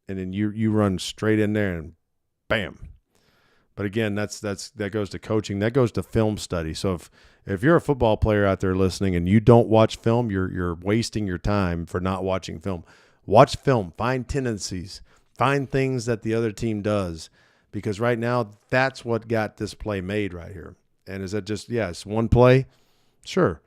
And then you run straight in there and bam. But again, that goes to coaching. That goes to film study. So if you're a football player out there listening and you don't watch film, you're wasting your time for not watching film. Watch film. Find tendencies. Find things that the other team does. Because right now, that's what got this play made right here. And is that just, it's one play? Sure.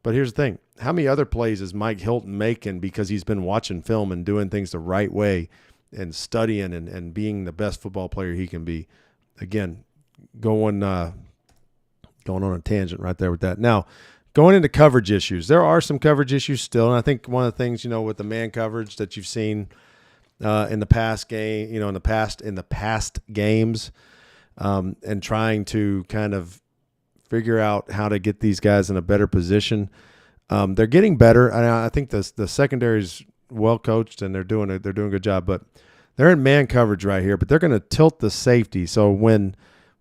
But here's the thing. How many other plays is Mike Hilton making because he's been watching film and doing things the right way and studying and being the best football player he can be? Again, going on a tangent right there with that. Now, going into coverage issues, there are some coverage issues still, and I think one of the things with the man coverage that you've seen in the past game, in the past games, and trying to kind of figure out how to get these guys in a better position. They're getting better, and I think the secondary is well coached and they're doing a good job, but they're in man coverage right here, but they're going to tilt the safety. So when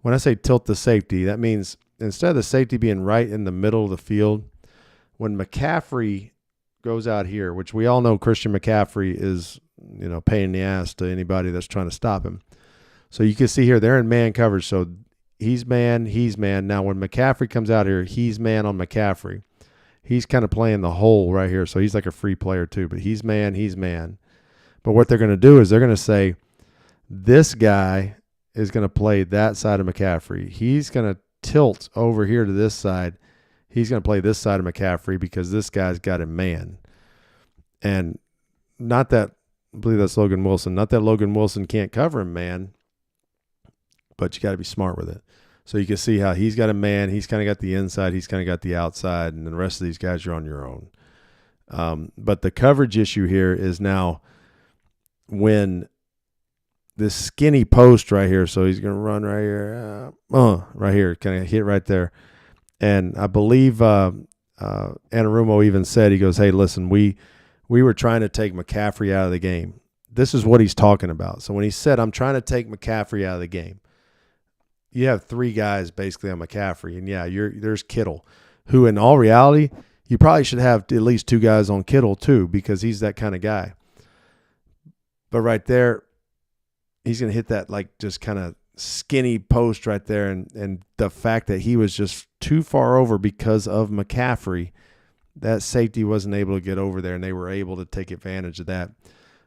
I say tilt the safety, that means instead of the safety being right in the middle of the field, when McCaffrey goes out here, which we all know Christian McCaffrey is, pain in the ass to anybody that's trying to stop him. So you can see here, they're in man coverage. So he's man. Now when McCaffrey comes out here, he's man on McCaffrey. He's kind of playing the hole right here. So he's like a free player too, but he's man. But what they're going to do is they're going to say, this guy is going to play that side of McCaffrey. He's going to tilt over here to this side. He's going to play this side of McCaffrey because this guy's got him man. And not that, I believe that's Logan Wilson. Not that Logan Wilson can't cover him man, but you got to be smart with it. So you can see how he's got a man. He's kind of got the inside. He's kind of got the outside. And the rest of these guys, you're on your own. But the coverage issue here is now when this skinny post right here, so he's going to run right here, right here, kind of hit right there. And I believe Anarumo even said, he goes, hey, listen, we were trying to take McCaffrey out of the game. This is what he's talking about. So when he said, I'm trying to take McCaffrey out of the game, you have three guys basically on McCaffrey. And, there's Kittle, who in all reality, you probably should have at least two guys on Kittle too, because he's that kind of guy. But right there, he's going to hit that just kind of skinny post right there. And the fact that he was just too far over because of McCaffrey, that safety wasn't able to get over there, and they were able to take advantage of that.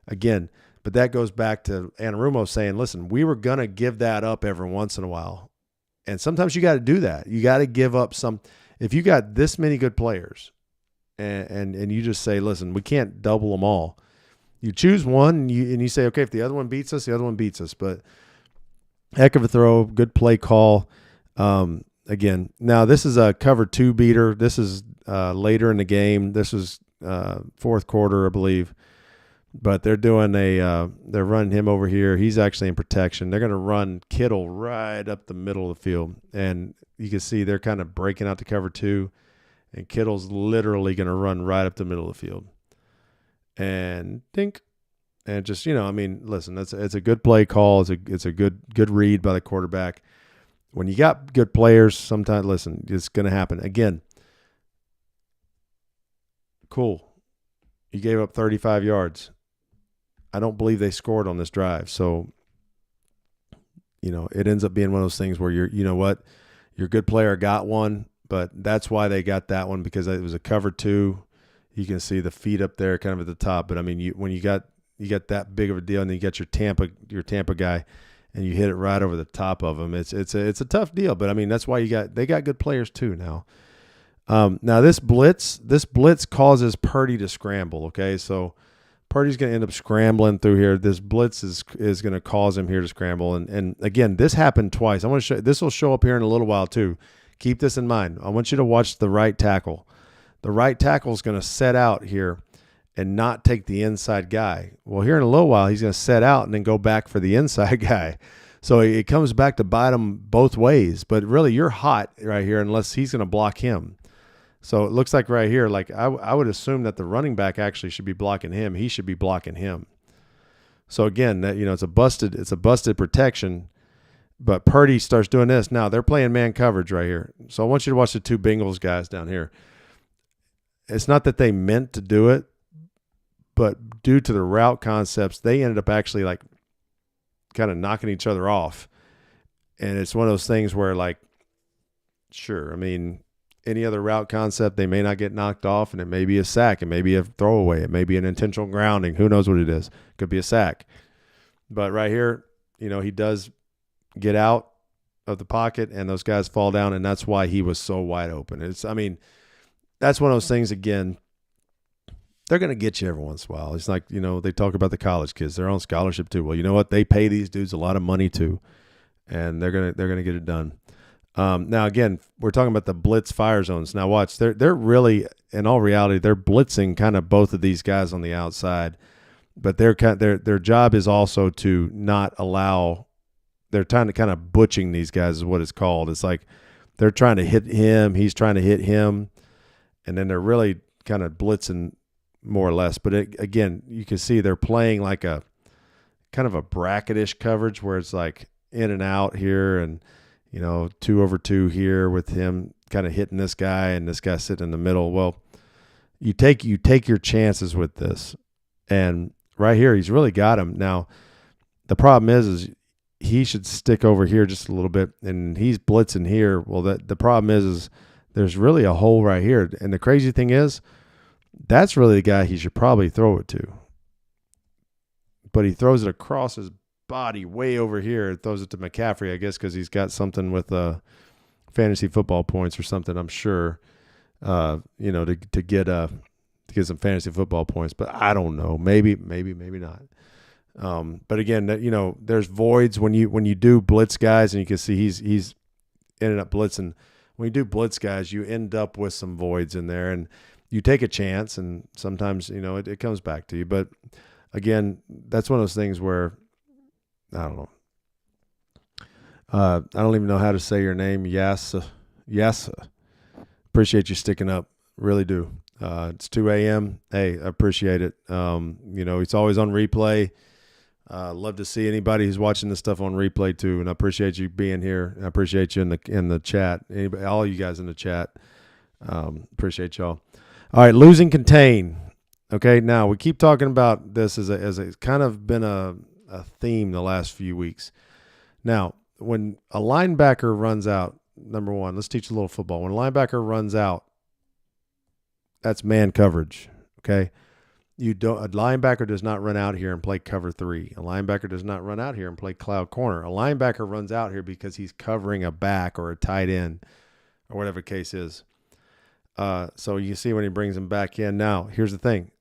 Again, but that goes back to Anarumo saying, listen, we were going to give that up every once in a while. And sometimes you got to do that. You got to give up some. If you got this many good players and you just say, listen, we can't double them all. You choose one and you say, okay, if the other one beats us, the other one beats us. But heck of a throw, good play call. Again, now this is a cover 2 beater. This is later in the game. This is fourth quarter, I believe. But they're doing they're running him over here. He's actually in protection. They're going to run Kittle right up the middle of the field. And you can see they're kind of breaking out to cover 2. And Kittle's literally going to run right up the middle of the field. And dink. And just, I mean, listen, it's a good play call. It's a good read by the quarterback. When you got good players, sometimes, listen, it's going to happen. Again, cool. You gave up 35 yards. I don't believe they scored on this drive. So, it ends up being one of those things where your good player got one, but that's why they got that one, because it was a cover 2. You can see the feet up there kind of at the top. But I mean, when you got that big of a deal, and then you got your Tampa guy, and you hit it right over the top of him. It's a tough deal. But I mean, that's why they got good players too now. Now this blitz causes Purdy to scramble. Okay, so Purdy's going to end up scrambling through here. This blitz is going to cause him here to scramble. And again, this happened twice. I want to show this will show up here in a little while too. Keep this in mind. I want you to watch the right tackle. The right tackle is going to set out here and not take the inside guy. Well, here in a little while, he's going to set out and then go back for the inside guy. So it comes back to bite him both ways. But really, you're hot right here unless he's going to block him. So it looks like right here, like I would assume that the running back actually should be blocking him. He should be blocking him. So again, that it's a busted protection. But Purdy starts doing this. Now they're playing man coverage right here. So I want you to watch the two Bengals guys down here. It's not that they meant to do it, but due to the route concepts, they ended up actually like kind of knocking each other off. And it's one of those things where, like, sure, I mean, any other route concept, they may not get knocked off, and it may be a sack. It may be a throwaway. It may be an intentional grounding. Who knows what it is? It could be a sack. But right here, he does get out of the pocket, and those guys fall down, and that's why he was so wide open. That's one of those things, again, they're going to get you every once in a while. It's like, they talk about the college kids. They're on scholarship too. Well, you know what? They pay these dudes a lot of money too, and they're going to get it done. Now, again, we're talking about the blitz fire zones. Now, watch. They're really, in all reality, they're blitzing kind of both of these guys on the outside, but their job is also to not allow. They're trying to kind of butching these guys is what it's called. It's like they're trying to hit him. He's trying to hit him, and then they're really kind of blitzing more or less. But again, you can see they're playing like a kind of a bracketish coverage where it's like in and out here, and 2 over 2 here with him kind of hitting this guy and this guy sitting in the middle. Well, you take your chances with this, and right here he's really got him. Now the problem is he should stick over here just a little bit, and he's blitzing here. Well, the problem is there's really a hole right here, and the crazy thing is that's really the guy he should probably throw it to, but he throws it across his body way over here. Throws it to McCaffrey, I guess, because he's got something with fantasy football points or something, I'm sure, to get some fantasy football points. But I don't know, maybe not. But again, there's voids when you do blitz guys, and you can see he's ended up blitzing. When you do blitz guys, you end up with some voids in there, and you take a chance, and sometimes it comes back to you. But again, that's one of those things where I don't know. I don't even know how to say your name. Yes. Appreciate you sticking up. Really do. It's 2 a.m. Hey, I appreciate it. It's always on replay. Love to see anybody who's watching this stuff on replay too, and I appreciate you being here. I appreciate you in the chat. Anybody, all you guys in the chat. Appreciate y'all. All right, losing contain. Okay, now we keep talking about this as a kind of been a theme the last few weeks. Now, when a linebacker runs out, number one, let's teach a little football. When a linebacker runs out, that's man coverage. Okay, a linebacker does not run out here and play cover 3. A linebacker does not run out here and play cloud corner. A linebacker runs out here because he's covering a back or a tight end or whatever the case is. So you see when he brings him back in. Now, here's the thing.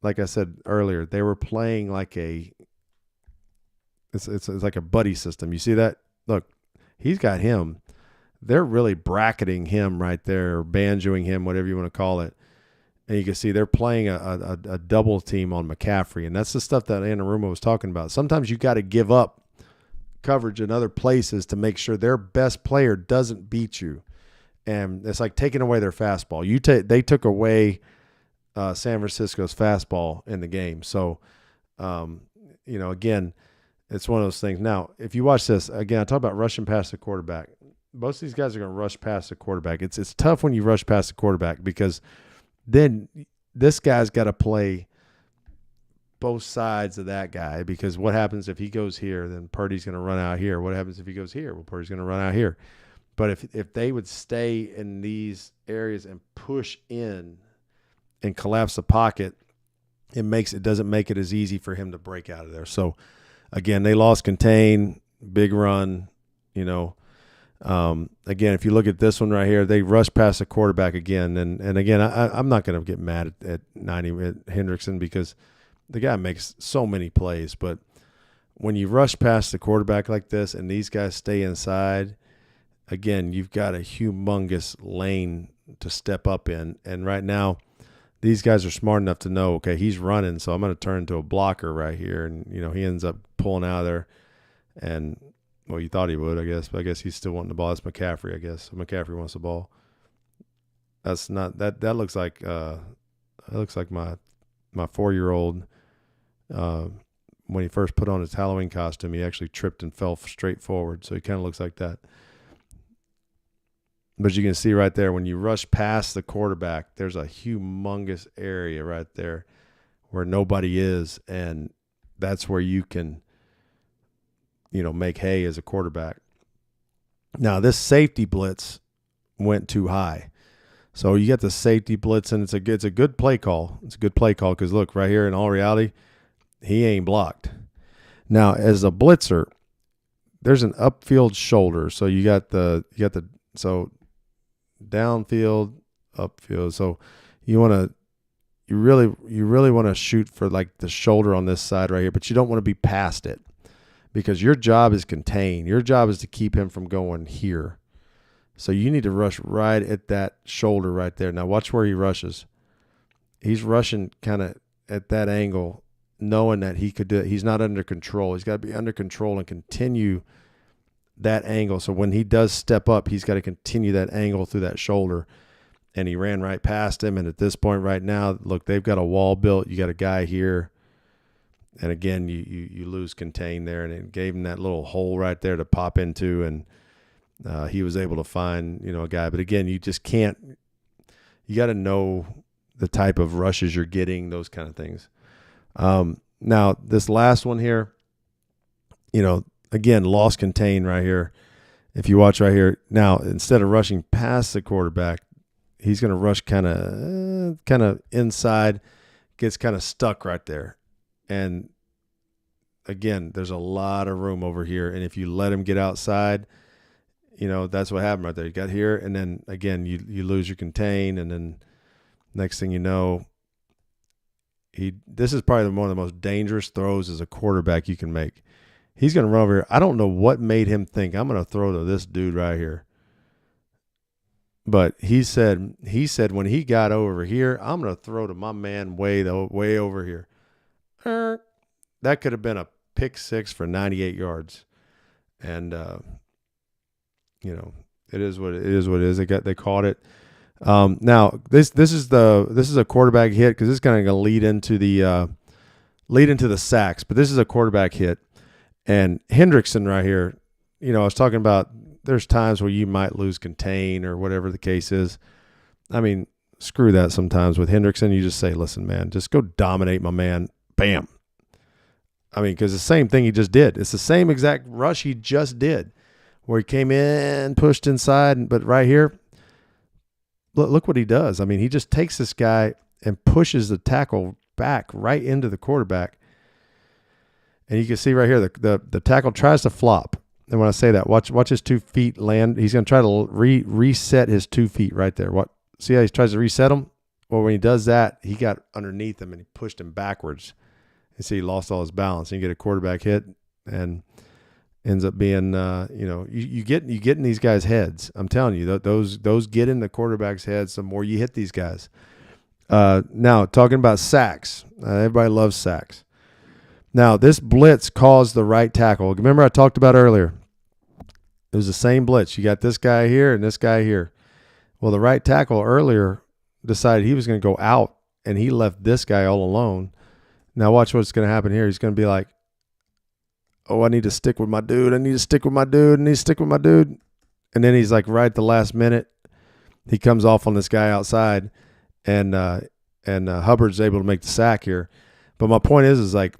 Like I said earlier, they were playing like it's like a buddy system. You see that? Look, he's got him. They're really bracketing him right there, or banjoing him, whatever you want to call it. And you can see they're playing a double team on McCaffrey. And that's the stuff that Anarumo was talking about. Sometimes you got to give up coverage in other places to make sure their best player doesn't beat you. And it's like taking away their fastball. They took away San Francisco's fastball in the game. So again, it's one of those things. Now, if you watch this, again, I talk about rushing past the quarterback. Most of these guys are going to rush past the quarterback. It's tough when you rush past the quarterback because then this guy's got to play both sides of that guy, because what happens if he goes here, then Purdy's going to run out here. What happens if he goes here? Well, Purdy's going to run out here. But if they would stay in these areas and push in and collapse the pocket, it doesn't make it as easy for him to break out of there. So again, they lost contain, big run, again, if you look at this one right here, they rushed past the quarterback again. And again, I'm not going to get mad at Hendrickson because the guy makes so many plays. But when you rush past the quarterback like this and these guys stay inside, again, you've got a humongous lane to step up in. And right now, these guys are smart enough to know, okay, he's running, so I'm going to turn into a blocker right here. And, he ends up pulling out of there. And, well, you thought he would, I guess. But I guess he's still wanting the ball. That's McCaffrey, I guess. McCaffrey wants the ball. That's not – that looks like my 4-year-old when he first put on his Halloween costume, he actually tripped and fell straight forward. So he kind of looks like that. But you can see right there, when you rush past the quarterback, there's a humongous area right there where nobody is, and that's where you can, make hay as a quarterback. Now, this safety blitz went too high. So you get the safety blitz, and it's a good play call. It's a good play call because, look, right here, in all reality, he ain't blocked. Now, as a blitzer, there's an upfield shoulder. So you got the downfield, upfield. So you really want to shoot for like the shoulder on this side right here, but you don't want to be past it because your job is contained. Your job is to keep him from going here. So you need to rush right at that shoulder right there. Now watch where he rushes. He's rushing kind of at that angle, knowing that he could do it. He's not under control. He's got to be under control and continue that angle. So when he does step up, he's got to continue that angle through that shoulder. And he ran right past him. And at this point right now, look, they've got a wall built. You got a guy here. And again, you lose contain there. And it gave him that little hole right there to pop into. And he was able to find, a guy. But again, you just can't, you got to know the type of rushes you're getting, those kind of things. Now, this last one here, again, lost contain right here. If you watch right here, now instead of rushing past the quarterback, he's going to rush kind of inside, gets kind of stuck right there. And again, there's a lot of room over here. And if you let him get outside, that's what happened right there. You got here, and then again, you lose your contain, and then next thing you know, this is probably one of the most dangerous throws as a quarterback you can make. He's going to run over here. I don't know what made him think I'm going to throw to this dude right here. But he said when he got over here, I'm going to throw to my man way over here. That could have been a pick six for 98 yards. And it is what it is. They caught it. Now this is a quarterback hit because this is kind of going to lead into the sacks, but this is a quarterback hit. And Hendrickson right here, I was talking about there's times where you might lose contain or whatever the case is. I mean, screw that sometimes. With Hendrickson, you just say, listen, man, just go dominate my man. Bam. I mean, because the same thing he just did. It's the same exact rush he just did where he came in, pushed inside, but right here, look what he does. I mean, he just takes this guy and pushes the tackle back right into the quarterback. And you can see right here, the tackle tries to flop. And when I say that, watch his 2 feet land. He's going to try to reset his 2 feet right there. See how he tries to reset them? Well, when he does that, he got underneath him and he pushed him backwards. And see, he lost all his balance. And you get a quarterback hit and ends up being, you get in these guys' heads. I'm telling you, those get in the quarterback's heads the more you hit these guys. Now, talking about sacks. Everybody loves sacks. Now, this blitz caused the right tackle. Remember I talked about earlier. It was the same blitz. You got this guy here and this guy here. Well, the right tackle earlier decided he was going to go out, and he left this guy all alone. Now, watch what's going to happen here. He's going to be like, oh, I need to stick with my dude. I need to stick with my dude. I need to stick with my dude. And then he's like, right at the last minute, he comes off on this guy outside, and Hubbard's able to make the sack here. But my point is like,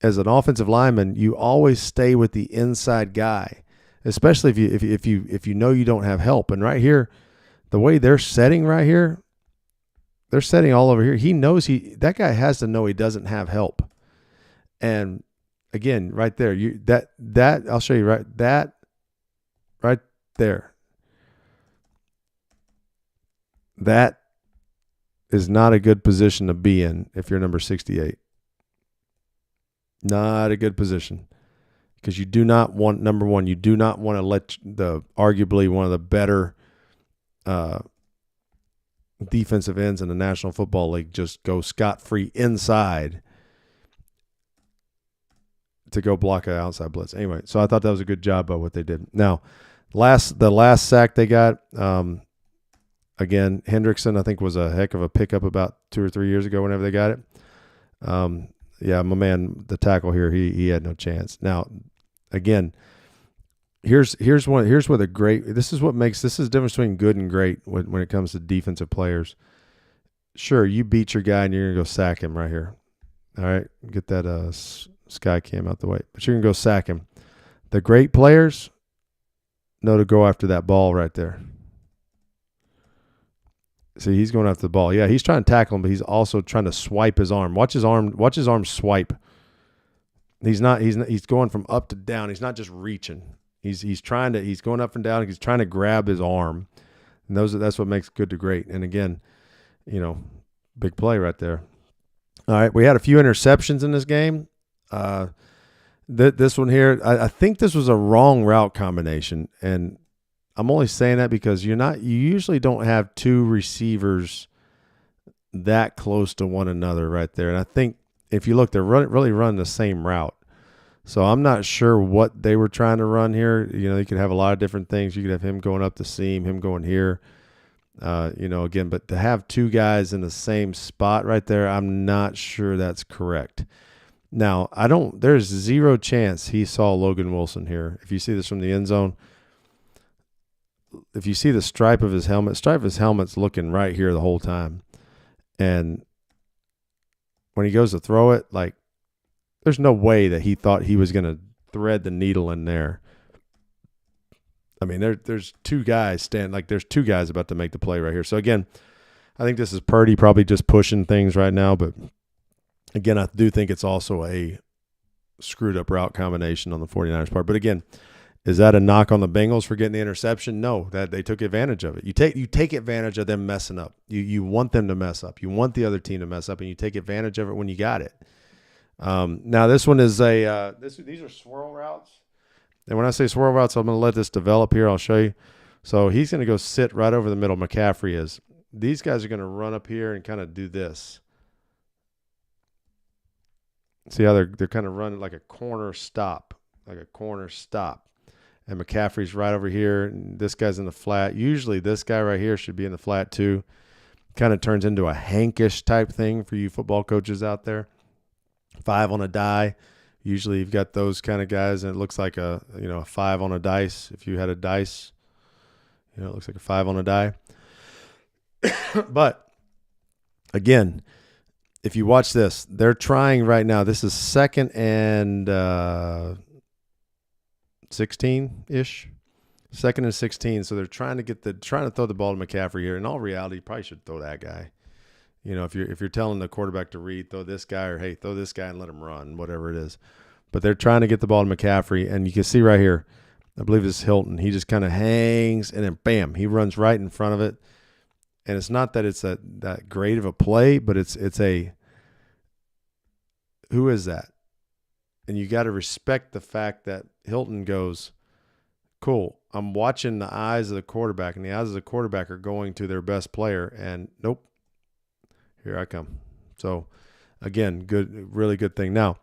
as an offensive lineman, you always stay with the inside guy, especially if you know you don't have help. And right here, the way they're setting right here, they're setting all over here. He knows that guy has to know he doesn't have help. And again, right there, that I'll show you right there. That is not a good position to be in if you're number 68. Not a good position, because you do not want, number one, you do not want to let arguably one of the better defensive ends in the National Football League just go scot-free inside to go block an outside blitz. Anyway, so I thought that was a good job by what they did. Now, the last sack they got, again, Hendrickson, I think, was a heck of a pickup about 2 or 3 years ago whenever they got it. Yeah, my man, the tackle here, he had no chance. Now, again, here's where the great. This is the difference between good and great when it comes to defensive players. Sure, you beat your guy and you're gonna go sack him right here. All right, get that sky cam out the way, but you're gonna go sack him. The great players know to go after that ball right there. See, he's going after the ball. Yeah, he's trying to tackle him, but he's also trying to swipe his arm. Watch his arm swipe. He's going from up to down. He's not just reaching. He's going up and down. He's trying to grab his arm. And that's what makes good to great. And again, big play right there. All right, we had a few interceptions in this game. This one here, I think this was a wrong route combination, and I'm only saying that because you usually don't have two receivers that close to one another right there. And I think if you look, they're really running the same route. So I'm not sure what they were trying to run here. You could have a lot of different things. You could have him going up the seam, him going here, again, but to have two guys in the same spot right there, I'm not sure that's correct. Now, there's zero chance he saw Logan Wilson here. If you see this from the end zone, if you see the stripe of his helmet's looking right here the whole time. And when he goes to throw it, like, there's no way that he thought he was going to thread the needle in there. I mean, there's two guys there's two guys about to make the play right here. So again, I think this is Purdy probably just pushing things right now, but again, I do think it's also a screwed up route combination on the 49ers part. But again, is that a knock on the Bengals for getting the interception? No, that they took advantage of it. You take advantage of them messing up. You want them to mess up. You want the other team to mess up, and you take advantage of it when you got it. Now this one is these are swirl routes, and when I say swirl routes, I'm going to let this develop here. I'll show you. So he's going to go sit right over the middle. McCaffrey is. These guys are going to run up here and kind of do this. See how they're kind of running like a corner stop. And McCaffrey's right over here, and this guy's in the flat. Usually this guy right here should be in the flat too. Kind of turns into a hankish type thing for you football coaches out there. 5 on a die. Usually you've got those kind of guys, and it looks like a 5 on a dice. If you had a dice, it looks like a 5 on a die. But again, if you watch this, they're trying right now. This is 2nd and 16-ish. 2nd and 16. So they're trying to throw the ball to McCaffrey here. In all reality, you probably should throw that guy. If you're telling the quarterback to read, throw this guy, or hey, throw this guy and let him run, whatever it is. But they're trying to get the ball to McCaffrey, and you can see right here, I believe this is Hilton. He just kind of hangs, and then bam, he runs right in front of it. And it's not that it's that great of a play, but it's a who is that? And you got to respect the fact that Hilton goes, cool, I'm watching the eyes of the quarterback, and the eyes of the quarterback are going to their best player, and nope, here I come. So, again, really good thing. Now,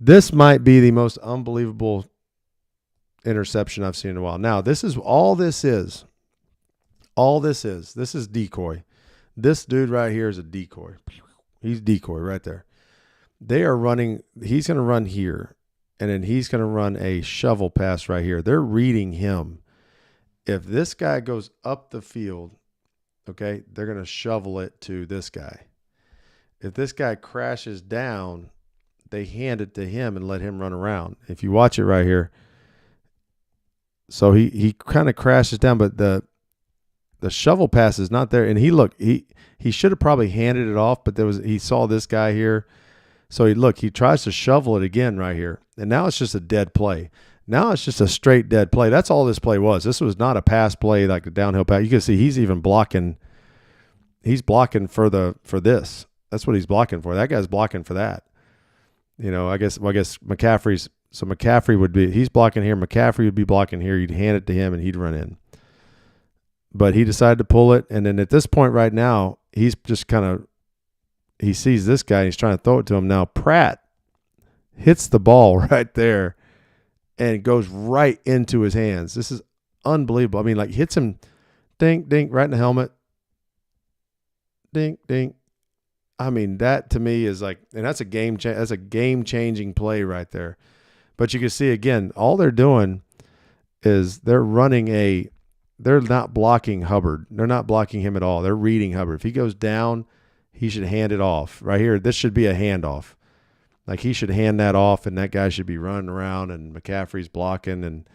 this might be the most unbelievable interception I've seen in a while. Now, this is all this is. All this is. This is decoy. This dude right here is a decoy. He's decoy right there. They are running. He's going to run here. and then he's going to run a shovel pass right here. They're reading him. If this guy goes up the field, okay, they're going to shovel it to this guy. If this guy crashes down, they hand it to him and let him run around. If you watch it right here, so he kind of crashes down, but the shovel pass is not there. And he should have probably handed it off, but he saw this guy here. So he tries to shovel it again right here. And now it's just a dead play. Now it's just a straight dead play. That's all this play was. This was not a pass play like a downhill pass. You can see he's even blocking. He's blocking for this. That's what he's blocking for. That guy's blocking for that. I guess McCaffrey's. So McCaffrey he's blocking here. McCaffrey would be blocking here. You'd hand it to him and he'd run in. But he decided to pull it. And then at this point right now, he's just he sees this guy and he's trying to throw it to him. Now Pratt hits the ball right there and it goes right into his hands. This is unbelievable. I mean, like hits him, dink, dink, right in the helmet. Dink, dink. I mean, that to me is like, and that's a game-changing play right there. But you can see again, all they're doing is they're not blocking Hubbard. They're not blocking him at all. They're reading Hubbard. If he goes down, he should hand it off. Right here, this should be a handoff. Like he should hand that off, and that guy should be running around, and McCaffrey's blocking, and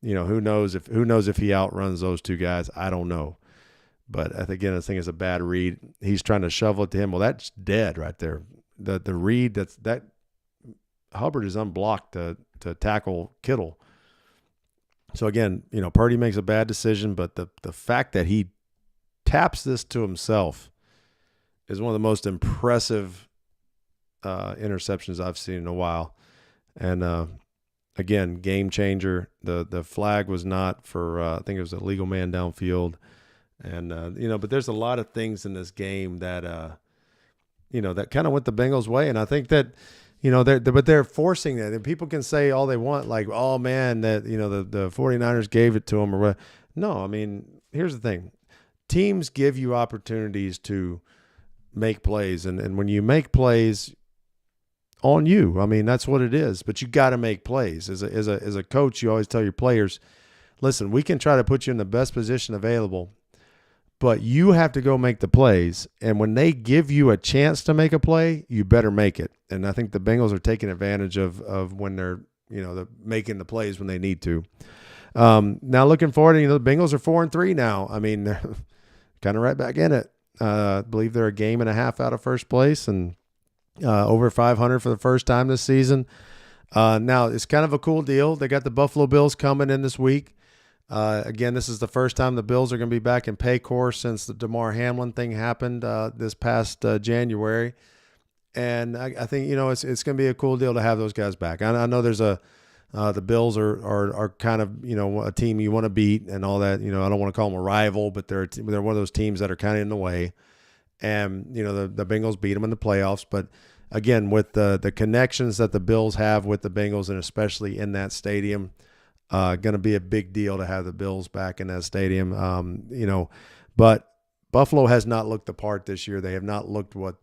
who knows if he outruns those two guys. I don't know. But I think it's a bad read. He's trying to shovel it to him. Well, that's dead right there. The read that Hubbard is unblocked to tackle Kittle. So again, Purdy makes a bad decision, but the fact that he taps this to himself is one of the most impressive interceptions I've seen in a while. And again, game changer. The flag was not for I think it was a legal man downfield. And but there's a lot of things in this game that that kind of went the Bengals' way, and I think that they're forcing that. And people can say all they want, like, oh man, that the 49ers gave it to them or what. No, I mean, here's the thing: teams give you opportunities to make plays, and when you make plays, on you. I mean, that's what it is. But you got to make plays as a coach. You always tell your players, listen, we can try to put you in the best position available, but you have to go make the plays. And when they give you a chance to make a play, you better make it. And I think the Bengals are taking advantage of when they're, making the plays when they need to. Now looking forward, the Bengals are 4-3 now. I mean, they're kind of right back in it. I believe they're a game and a half out of first place and over 500 for the first time this season. Now it's kind of a cool deal. They got the Buffalo Bills coming in this week. Again, this is the first time the Bills are going to be back in Paycor since the DeMar Hamlin thing happened this past January. And I think, it's going to be a cool deal to have those guys back. I know there's the Bills are kind of, a team you want to beat and all that. I don't want to call them a rival, but they're one of those teams that are kind of in the way. And, the Bengals beat them in the playoffs. But, again, with the connections that the Bills have with the Bengals and especially in that stadium, going to be a big deal to have the Bills back in that stadium. But Buffalo has not looked the part this year. They have not looked what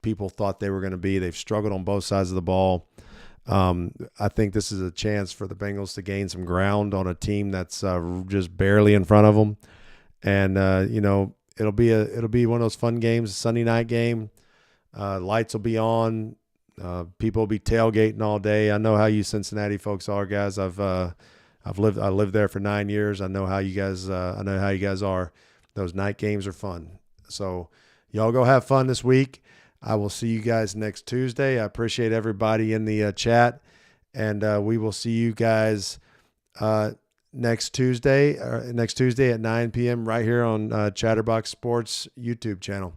people thought they were going to be. They've struggled on both sides of the ball. I think this is a chance for the Bengals to gain some ground on a team that's just barely in front of them. And, it'll be one of those fun games, a Sunday night game. Lights will be on. People will be tailgating all day. I know how you Cincinnati folks are, guys. I lived there for 9 years. I know how you guys are. Those night games are fun. So y'all go have fun this week. I will see you guys next Tuesday. I appreciate everybody in the chat, and we will see you guys next Tuesday at 9 p.m. right here on Chatterbox Sports YouTube channel.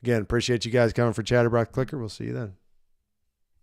Again, appreciate you guys coming for Chatterbox Clicker. We'll see you then.